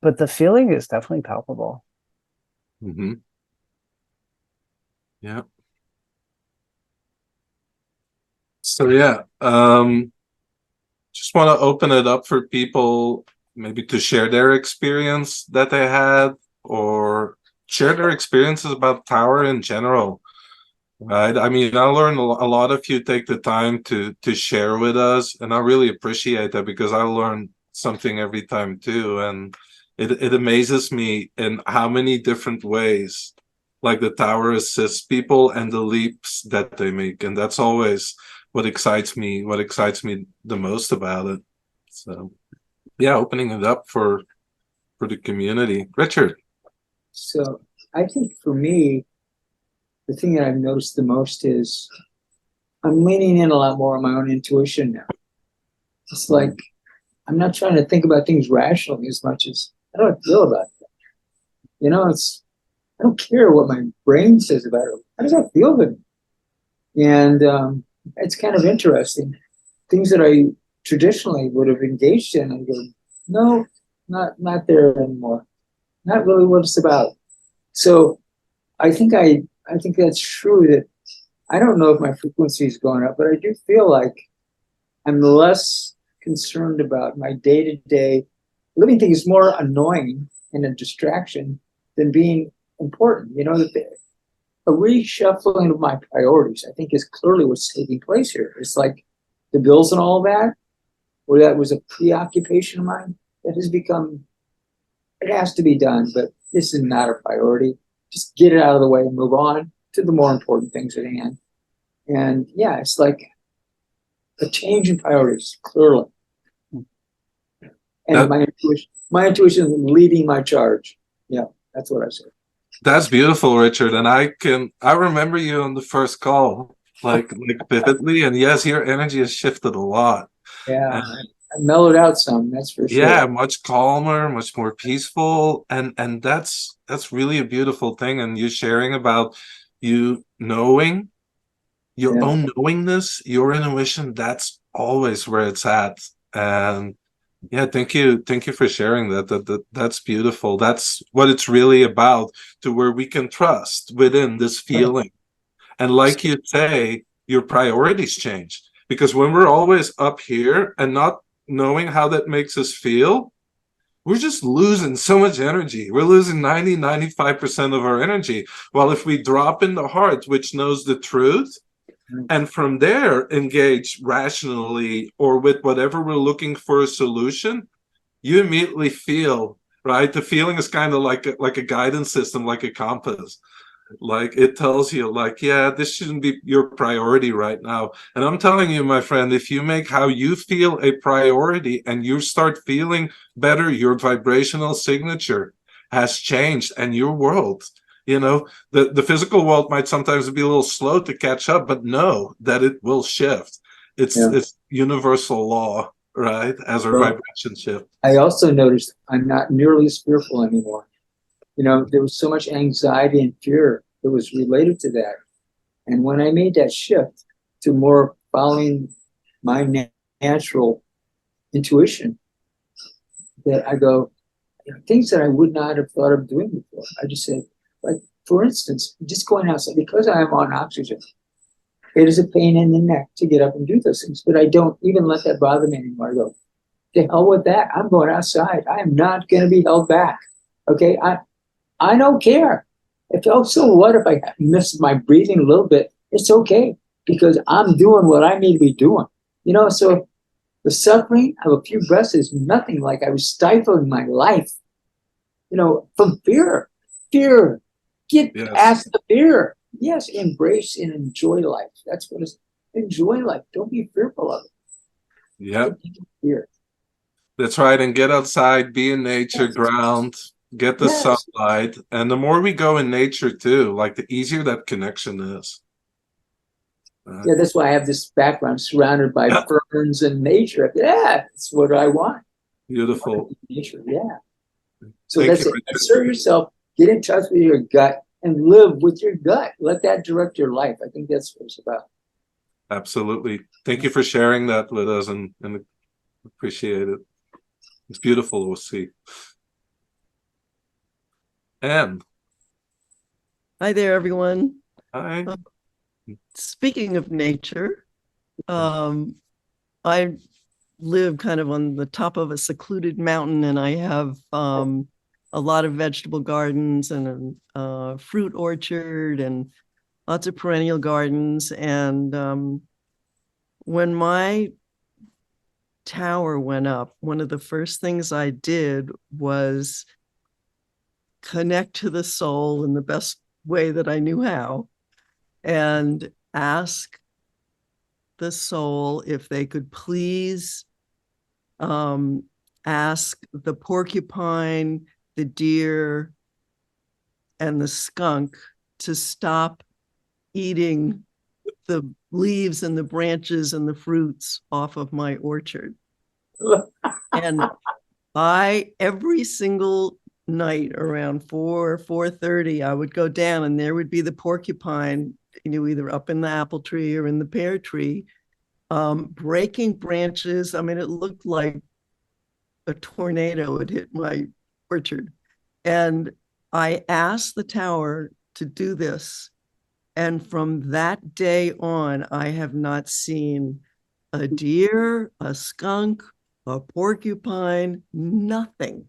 but the feeling is definitely palpable. Yeah. So yeah, just want to open it up for people maybe to share their experience that they had, or share their experiences about tower in general. Right. I mean, I learned a lot of you take the time to share with us, and I really appreciate that because I learn something every time too. And it amazes me in how many different ways like the tower assists people and the leaps that they make. And that's always what excites me the most about it. So yeah, opening it up for the community. Richard. So I think for me, the thing that I've noticed the most is I'm leaning in a lot more on my own intuition now. It's like I'm not trying to think about things rationally as much as I don't feel about them. You know, I don't care what my brain says about it. How does that feel to me? And it's kind of interesting. Things that I traditionally would have engaged in, I go, no, not there anymore. Not really what it's about. So I think that's true, that I don't know if my frequency is going up, but I do feel like I'm less concerned about my day-to-day living thing is more annoying and a distraction than being important. You know, a reshuffling of my priorities, I think, is clearly what's taking place here. It's like the bills and all that, or that was a preoccupation of mine, that has become, it has to be done, but this is not a priority. Just get it out of the way and move on to the more important things at hand. And yeah, it's like a change in priorities, clearly. And my intuition is leading my charge. Yeah, that's what I said. That's beautiful, Richard. And I remember you on the first call, like vividly. And yes, your energy has shifted a lot. Yeah, I mellowed out some, that's for sure. Yeah, much calmer, much more peaceful. And that's really a beautiful thing. And you sharing about you knowing your own knowingness, your intuition, that's always where it's at. And yeah, thank you for sharing that. That's beautiful. That's what it's really about, to where we can trust within this feeling. And like you say, your priorities change, because when we're always up here and not knowing how that makes us feel, we're just losing so much energy. We're losing 95% of our energy. While if we drop in the heart, which knows the truth, and from there engage rationally or with whatever we're looking for a solution, you immediately feel, right? The feeling is kind of like a guidance system, like a compass. Like it tells you, like, yeah, this shouldn't be your priority right now. And I'm telling you, my friend, if you make how you feel a priority and you start feeling better, your vibrational signature has changed, and your world, the physical world might sometimes be a little slow to catch up, but know that it will shift. It's universal law, right? As our vibration shift. I also noticed I'm not nearly as fearful anymore. There was so much anxiety and fear that was related to that. And when I made that shift to more following my natural intuition, that I go, things that I would not have thought of doing before. I just said, like, for instance, just going outside, because I am on oxygen, it is a pain in the neck to get up and do those things, but I don't even let that bother me anymore. I go, the hell with that. I'm going outside. I am not going to be held back. Okay. I don't care. So what if I miss my breathing a little bit? It's okay, because I'm doing what I need to be doing. So the suffering of a few breaths is nothing. Like I was stifling my life, from fear. Get past the fear. Yes, embrace and enjoy life. That's what it's. Enjoy life. Don't be fearful of it. Yep. Fear. That's right. And get outside, be in nature, ground, get the sunlight. And the more we go in nature too, like the easier that connection is. Yeah, that's why I have this background surrounded by ferns and nature. Yeah, that's what I want. Beautiful. Nature, yeah. So that's it. Assert yourself, get in touch with your gut, and live with your gut. Let that direct your life. I think that's what it's about. Absolutely. Thank you for sharing that with us, and appreciate it. It's beautiful to see. And hi there, everyone. Hi. Speaking of nature, I live kind of on the top of a secluded mountain, and I have a lot of vegetable gardens and a fruit orchard and lots of perennial gardens. And when my tower went up, one of the first things I did was connect to the soul in the best way that I knew how, and ask the soul if they could please ask the porcupine, the deer, and the skunk to stop eating the leaves and the branches and the fruits off of my orchard. And every single night around 4:30, I would go down, and there would be the porcupine, either up in the apple tree or in the pear tree, breaking branches. I mean, it looked like a tornado had hit my orchard. And I asked the tower to do this. And from that day on, I have not seen a deer, a skunk, a porcupine, nothing.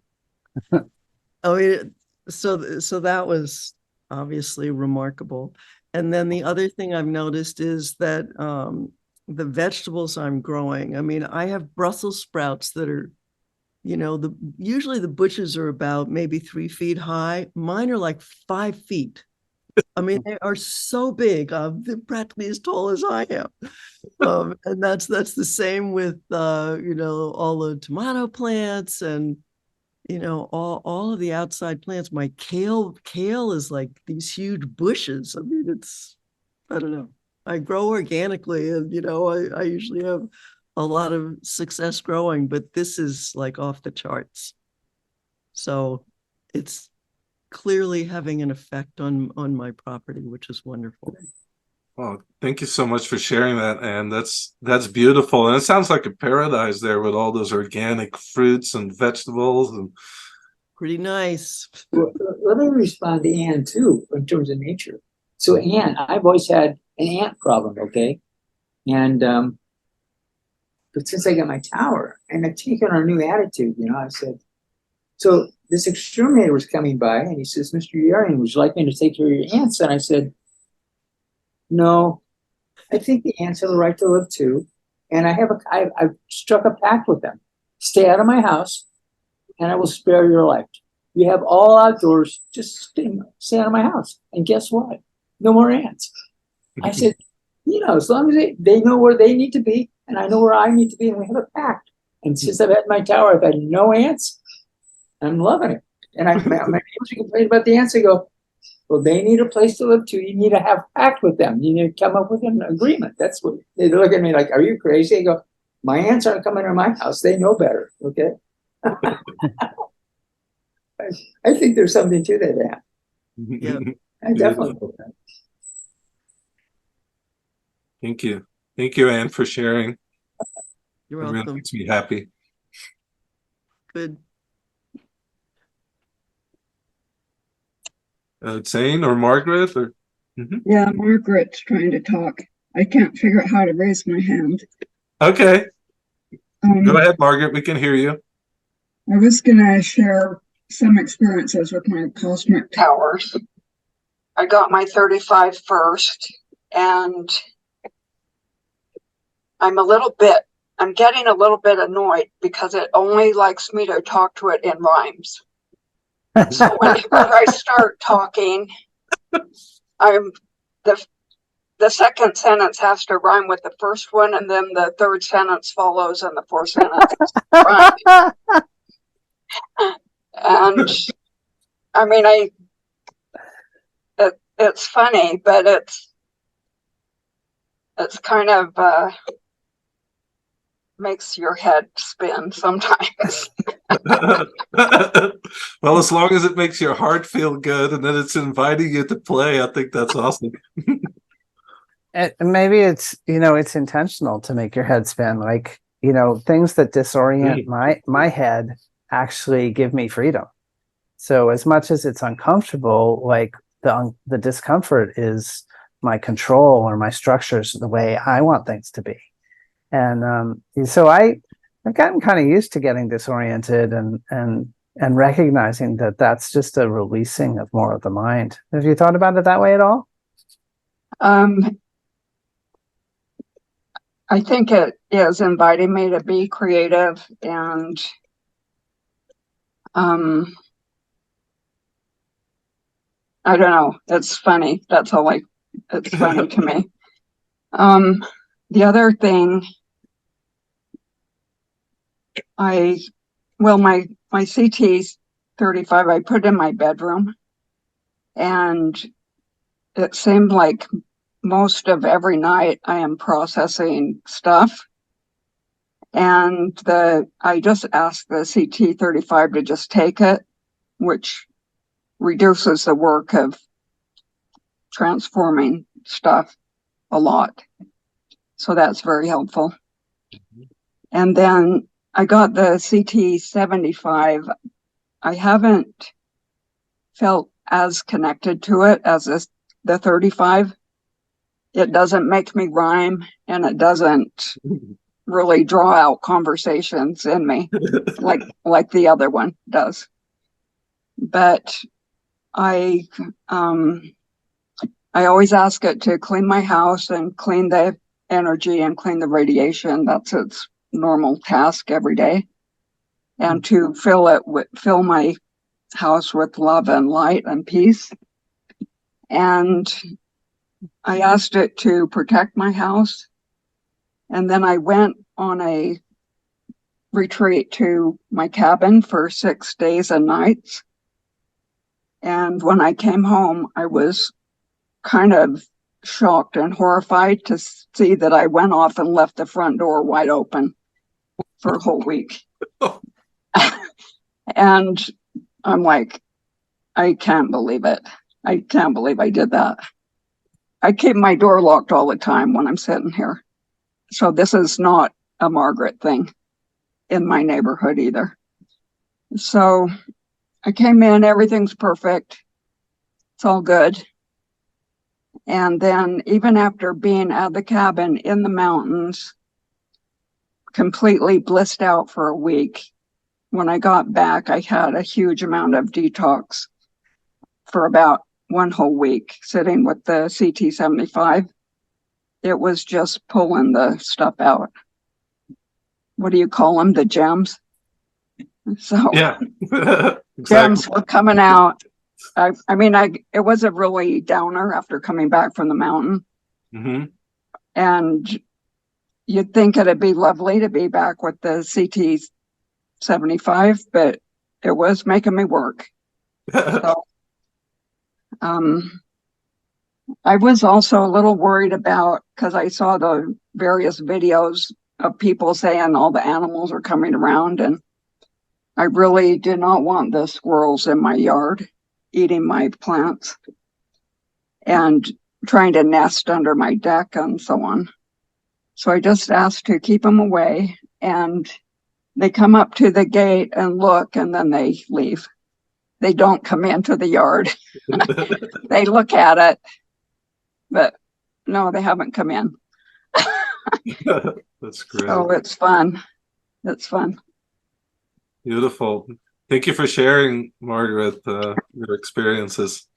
I mean, so that was, obviously remarkable. And then the other thing I've noticed is that the vegetables I'm growing, I mean, I have Brussels sprouts that are, usually the bushes are about maybe 3 feet high. Mine are like 5 feet. I mean, they are so big. They're practically as tall as I am. And that's the same with, all the tomato plants and, all of the outside plants. My kale is like these huge bushes. I mean, I don't know. I grow organically and, I usually have a lot of success growing, but this is like off the charts. So it's clearly having an effect on my property, which is wonderful. Well, thank you so much for sharing that, and that's beautiful. And it sounds like a paradise there with all those organic fruits and vegetables and pretty nice. Well, let me respond to Anne too in terms of nature. So Anne, I've always had an ant problem, okay? And but since I got my tower and I've taken on a new attitude, I said, so this exterminator was coming by and he says, Mr. Yarian, would you like me to take care of your ants? And I said, no, I think the ants have the right to live too. And I've struck a pact with them. Stay out of my house and I will spare your life. You have all outdoors, just stay out of my house. And guess what? No more ants. I said, as long as they know where they need to be and I know where I need to be and we have a pact. And since I've had my tower, I've had no ants. I'm loving it. And my neighbors complain about the ants. I go, well, they need a place to live too. You need to have a pact with them. You need to come up with an agreement. That's what they look at me like, are you crazy? I go, my ants aren't coming to my house. They know better. Okay. I think there's something to that. Yeah. I definitely hope that. Thank you. Thank you, Anne, for sharing. You're It welcome. really makes me happy. Good. Zane or Margaret or Yeah, Margaret's trying to talk. I can't figure out how to raise my hand. Okay. Go ahead, Margaret. We can hear you. I was going to share some experiences with my cosmic towers. I got my 35 first, and I'm getting a little bit annoyed because it only likes me to talk to it in rhymes. So whenever I start talking, the second sentence has to rhyme with the first one, and then the third sentence follows, and the fourth sentence rhymes. And I mean, it's funny, but it's kind of makes your head spin sometimes. Well, as long as it makes your heart feel good and then it's inviting you to play, I think that's awesome. And maybe it's it's intentional to make your head spin. Like things that disorient my head actually give me freedom. So as much as it's uncomfortable, like the discomfort is my control or my structures, the way I want things to be. And so I've gotten kind of used to getting disoriented and recognizing that that's just a releasing of more of the mind. Have you thought about it that way at all? I think it is inviting me to be creative and I don't know. It's funny. That's all it's funny to me. The other thing my CT 35, I put in my bedroom, and it seemed like most of every night I am processing stuff. And I just asked the CT 35 to just take it, which reduces the work of transforming stuff a lot. So that's very helpful. And then I got the CT 75. I haven't felt as connected to it as the 35. It doesn't make me rhyme, and it doesn't really draw out conversations in me like the other one does. But I always ask it to clean my house and clean the energy and clean the radiation. That's its normal task every day. And to fill my house with love and light and peace. And I asked it to protect my house. And then I went on a retreat to my cabin for 6 days and nights. And when I came home, I was kind of shocked and horrified to see that I went off and left the front door wide open for a whole week. And I'm like, I can't believe it. I can't believe I did that. I keep my door locked all the time when I'm sitting here. So this is not a Margaret thing in my neighborhood either. So I came in, everything's perfect. It's all good. And then even after being at the cabin in the mountains, completely blissed out for a week, when I got back, I had a huge amount of detox for about 1 whole week, sitting with the CT75. It was just pulling the stuff out. What do you call them? The gems? So Yeah, exactly. gems were coming out. It was a really downer after coming back from the mountain. Mm-hmm. And you'd think it'd be lovely to be back with the CT75, but it was making me work. So, I was also a little worried about, because I saw the various videos of people saying all the animals are coming around, and I really did not want the squirrels in my yard eating my plants and trying to nest under my deck and so on. So I just asked to keep them away, and they come up to the gate and look, and then they leave. They don't come into the yard. They look at it, but no, they haven't come in. That's great. So it's fun. It's fun. Beautiful. Thank you for sharing, Margaret, your experiences.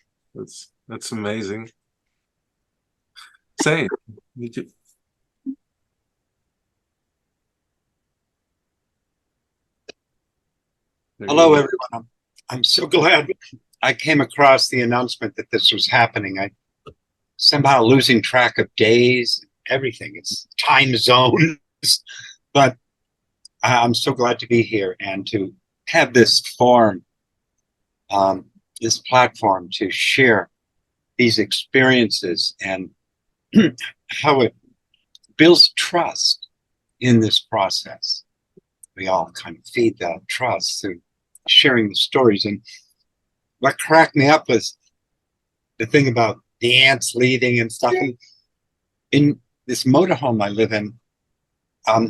That's amazing. Same. Hello, everyone. I'm so glad I came across the announcement that this was happening. I somehow losing track of days, everything. It's time zones, but I'm so glad to be here and to have this forum, this platform to share these experiences and how it builds trust in this process. We all kind of feed that trust through sharing the stories. And what cracked me up was the thing about the ants leaving and stuff. In this motorhome I live in,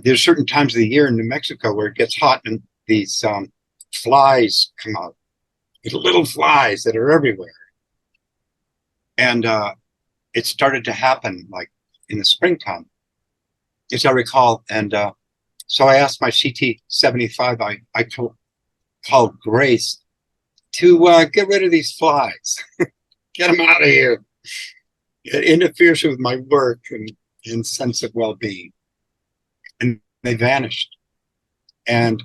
there's certain times of the year in New Mexico where it gets hot and these flies come out, little flies that are everywhere. And it started to happen like in the springtime, as I recall. And so I asked my CT75, I called Grace to get rid of these flies, get them out of here. It interferes with my work and sense of well-being. And they vanished. And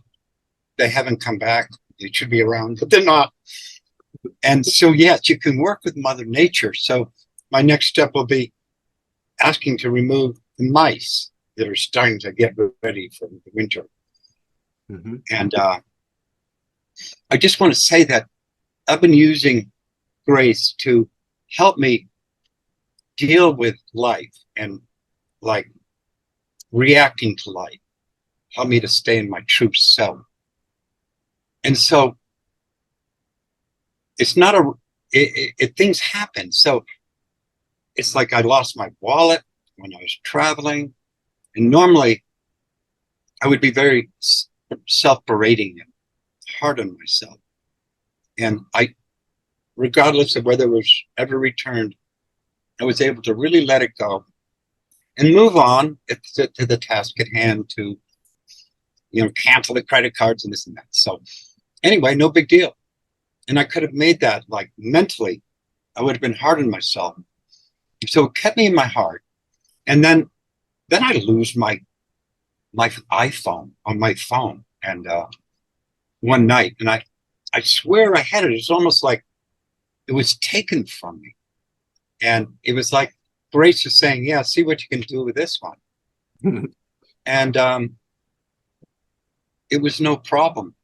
they haven't come back. They should be around, but they're not. And so, yes, you can work with Mother Nature. So my next step will be asking to remove the mice that are starting to get ready for the winter. Mm-hmm. And I just want to say that I've been using Grace to help me deal with life and like reacting to life, help me to stay in my true self. And so it's not things happen. So it's like I lost my wallet when I was traveling. And normally I would be very self-berating and hard on myself. And I, regardless of whether it was ever returned, I was able to really let it go and move on to the task at hand, to, cancel the credit cards and this and that. So anyway, no big deal. And I could have made that, like, mentally, I would have been hard on myself. So it kept me in my heart. And then I lose my iPhone on my phone. And one night, and I swear I had it. It's almost like it was taken from me. And it was like Grace was saying, yeah, see what you can do with this one. And it was no problem.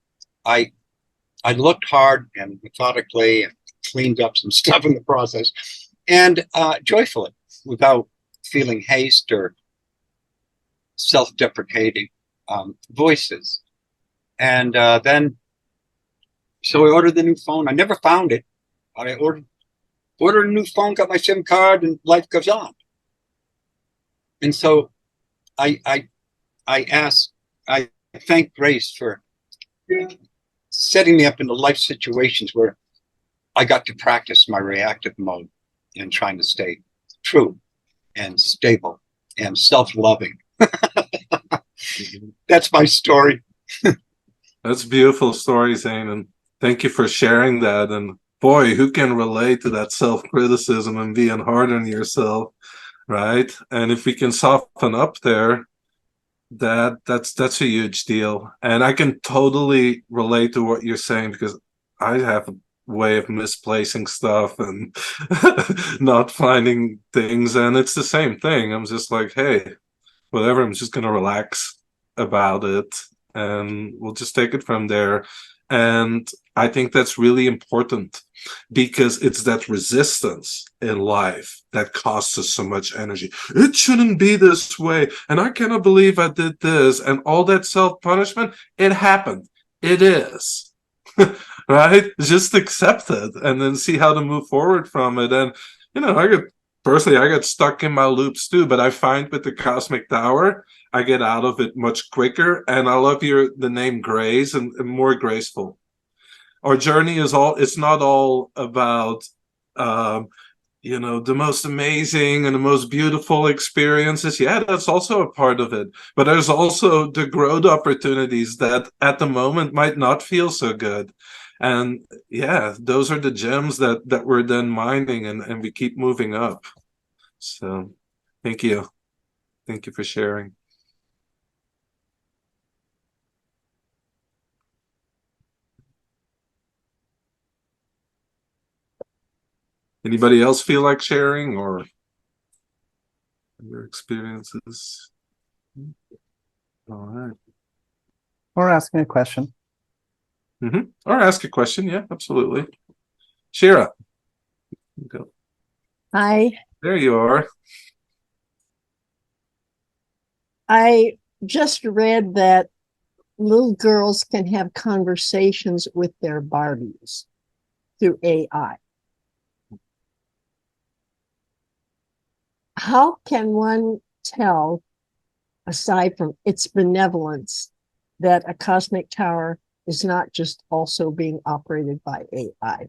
I looked hard and methodically and cleaned up some stuff in the process, and joyfully, without feeling haste or self-deprecating voices. And then, so I ordered the new phone. I never found it. I ordered a new phone, got my SIM card, and life goes on. And so I thank Grace for setting me up into life situations where I got to practice my reactive mode and trying to stay true and stable and self-loving. That's my story. That's a beautiful story, Zane, and thank you for sharing that. And boy, who can relate to that self-criticism and being hard on yourself, right? And if we can soften up there, that's a huge deal. And I can totally relate to what you're saying, because I have a way of misplacing stuff and not finding things, and it's the same thing. I'm just like, hey, whatever, I'm just gonna relax about it and we'll just take it from there. And I think that's really important, because it's that resistance in life that costs us so much energy. It shouldn't be this way, and I cannot believe I did this, and all that self-punishment. It happened. It is. Right? Just accept it and then see how to move forward from it. And, you know, I got stuck in my loops too, but I find with the Cosmic Tower, I get out of it much quicker. And I love the name Grace, and more graceful. Our journey is it's not all about, you know, the most amazing and the most beautiful experiences. Yeah, that's also a part of it. But there's also the growth opportunities that at the moment might not feel so good. And yeah, those are the gems that we're then mining, and we keep moving up. So thank you. Thank you for sharing. Anybody else feel like sharing or your experiences? All right. Or asking a question. Or ask a question. Yeah, absolutely. Shira. Go. Hi. There you are. I just read that little girls can have conversations with their Barbies through AI. How can one tell, aside from its benevolence, that a cosmic tower is not just also being operated by AI?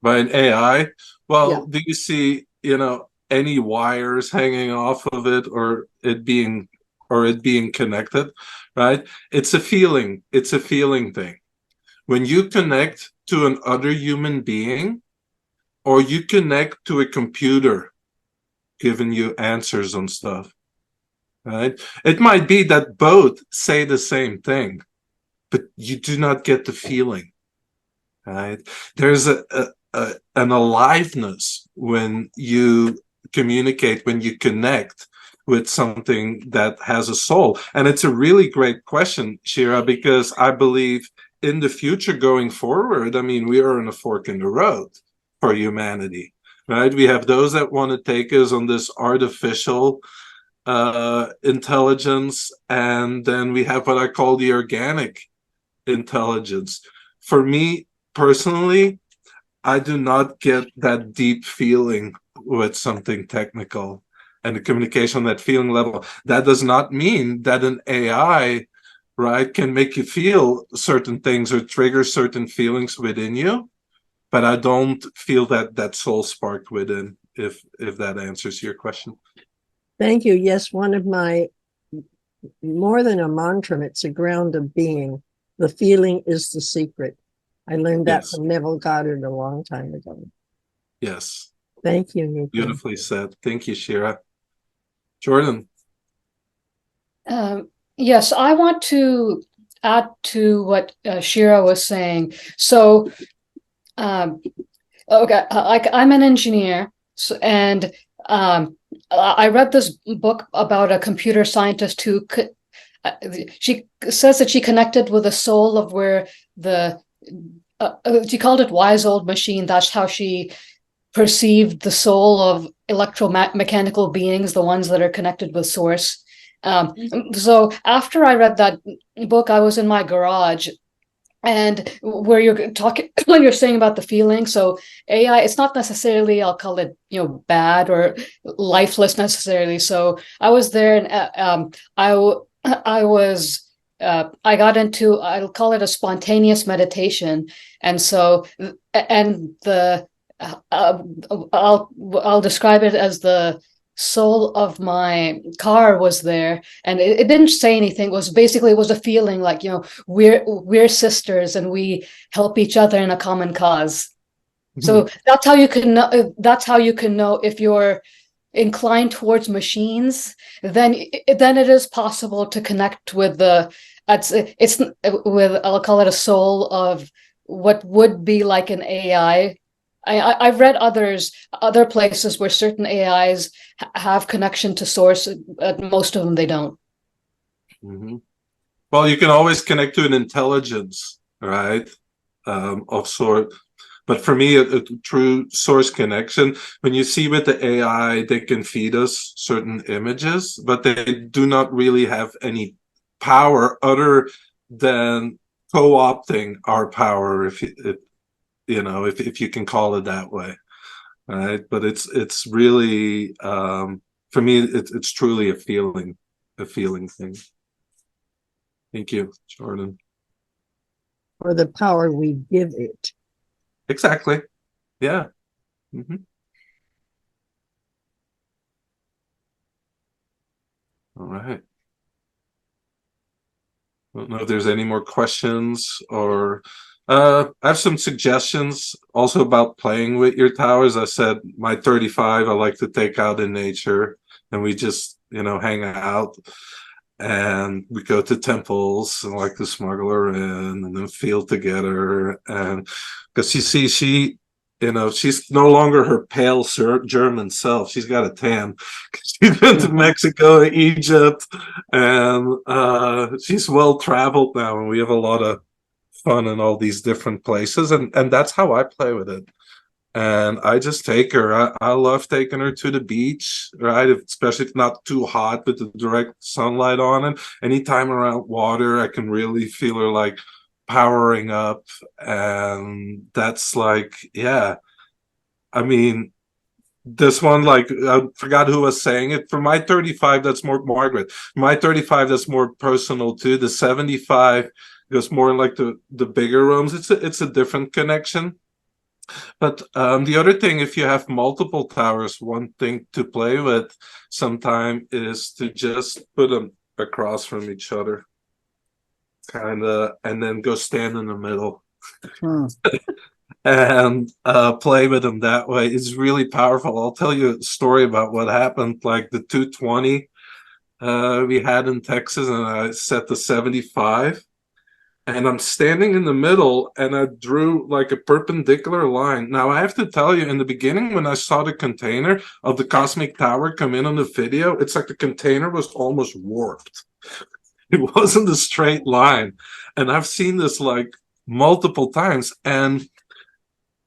By an AI? Well, Yeah. do you see, you know, any wires hanging off of it, or it being connected, right? It's a feeling. It's a feeling thing. When you connect to an other human being, or you connect to a computer giving you answers on stuff, right? It might be that both say the same thing, but you do not get the feeling, right? There's an aliveness when you communicate, when you connect with something that has a soul. And it's a really great question, Shira, because I believe in the future going forward, I mean, we are in a fork in the road for humanity, right? We have those that want to take us on this artificial intelligence, and then we have what I call the organic intelligence. For me personally, I do not get that deep feeling with something technical and the communication on that feeling level. That does not mean that an AI, right, can make you feel certain things or trigger certain feelings within you, but I don't feel that soul spark within, if that answers your question. Thank you. Yes, one of my, more than a mantra, it's a ground of being. The feeling is the secret. I learned that Yes. from Neville Goddard a long time ago. Yes. Thank you, Nico. Beautifully said. Thank you, Shira. Jordan. Yes, I want to add to what Shira was saying. So, okay, I'm an engineer, and I read this book about a computer scientist who she says that she connected with the soul of where she called it wise old machine. That's how she perceived the soul of electromechanical beings, the ones that are connected with source. So after I read that book, I was in my garage, and where you're talking, when you're saying about the feeling, so AI, it's not necessarily, I'll call it, bad or lifeless necessarily. So I was there, and I got into, I'll call it a spontaneous meditation, and so I'll describe it as the soul of my car was there, and it didn't say anything. It was a feeling like, we're sisters and we help each other in a common cause. So that's how you can know if you're inclined towards machines, then it is possible to connect with it's with, I'll call it, a soul of what would be like an AI. I've read other places where certain AIs have connection to source. Most of them, they don't. Mm-hmm. Well, you can always connect to an intelligence, right? Of sort. But for me, a true source connection, when you see with the AI, they can feed us certain images, but they do not really have any power other than co-opting our power, if you can call it that way, right? But it's really, for me, it's truly a feeling thing. Thank you, Jordan. Or the power we give it. Exactly. Yeah. Mm-hmm. All right. I don't know if there's any more questions, or I have some suggestions also about playing with your towers. I said my 35 I like to take out in nature, and we just hang out, and we go to temples and like to smuggle her in and then feel together. And because you see, she's no longer her pale German self. She's got a tan. She's been to Mexico, Egypt, and she's well traveled now, and we have a lot of fun in all these different places, and that's how I play with it. And I just take her. I love taking her to the beach, right? Especially if it's not too hot with the direct sunlight on it. Anytime around water, I can really feel her like powering up. And that's like, yeah. I mean, this one, like, I forgot who was saying it. For my 35, that's more Margaret. My 35, that's more personal too. The 75 goes more in like the bigger rooms. It's a different connection. But the other thing, if you have multiple towers, one thing to play with sometime is to just put them across from each other, and then go stand in the middle and play with them that way. It's really powerful. I'll tell you a story about what happened. Like the 220 we had in Texas, and I set the 75. And I'm standing in the middle, and I drew like a perpendicular line. Now, I have to tell you, in the beginning, when I saw the container of the Cosmic Tower come in on the video, it's like the container was almost warped. It wasn't a straight line. And I've seen this like multiple times. And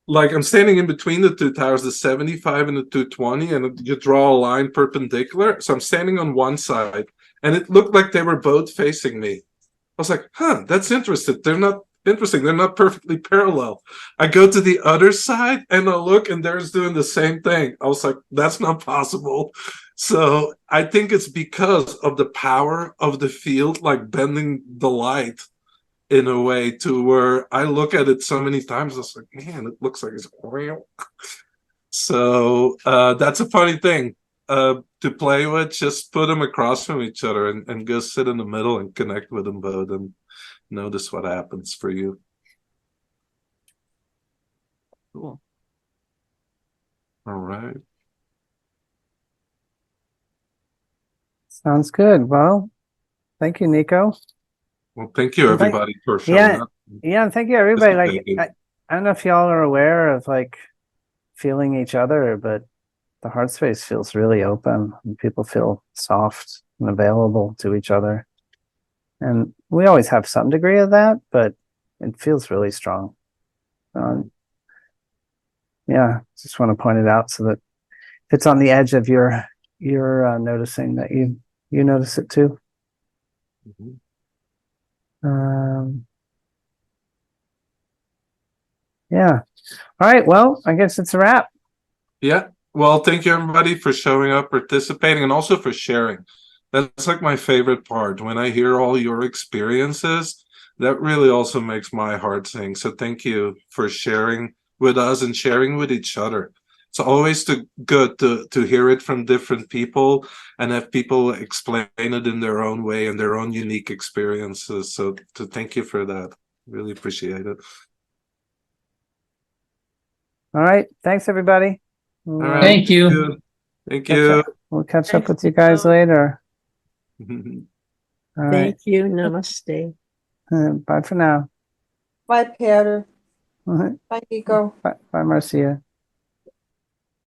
like I'm standing in between the two towers, the 75 and the 220, and you draw a line perpendicular. So I'm standing on one side, and it looked like they were both facing me. I was like, that's interesting. They're not interesting. They're not perfectly parallel. I go to the other side and I look, and they're doing the same thing. I was like, that's not possible. So I think it's because of the power of the field, like bending the light in a way to where I look at it so many times. I was like, man, it looks like it's real. So that's a funny thing. To play with, just put them across from each other and go sit in the middle and connect with them both and notice what happens for you. Cool. All right. Sounds good. Well, thank you, Nico. Well, thank you And thank- everybody for showing Yeah, up. yeah, and thank you everybody. Like, Participating. I don't know if y'all are aware of like feeling each other, but the heart space feels really open and people feel soft and available to each other. And we always have some degree of that, but it feels really strong. Yeah, just want to point it out so that if it's on the edge of your noticing that you notice it too. Mhm. Yeah. All right. Well, I guess it's a wrap. Yeah. Well, thank you everybody for showing up, participating, and also for sharing. That's like my favorite part. When I hear all your experiences, that really also makes my heart sing. So thank you for sharing with us and sharing with each other. It's always good to hear it from different people and have people explain it in their own way and their own unique experiences. So to thank you for that. Really appreciate it. All right. Thanks, everybody. All right. Thank you. Thank you. We'll catch up Thanks, with you guys Nico. later. All right. Thank you. Namaste. Bye for now. Bye, Peter. All right. Bye, Nico. Bye, Marcia.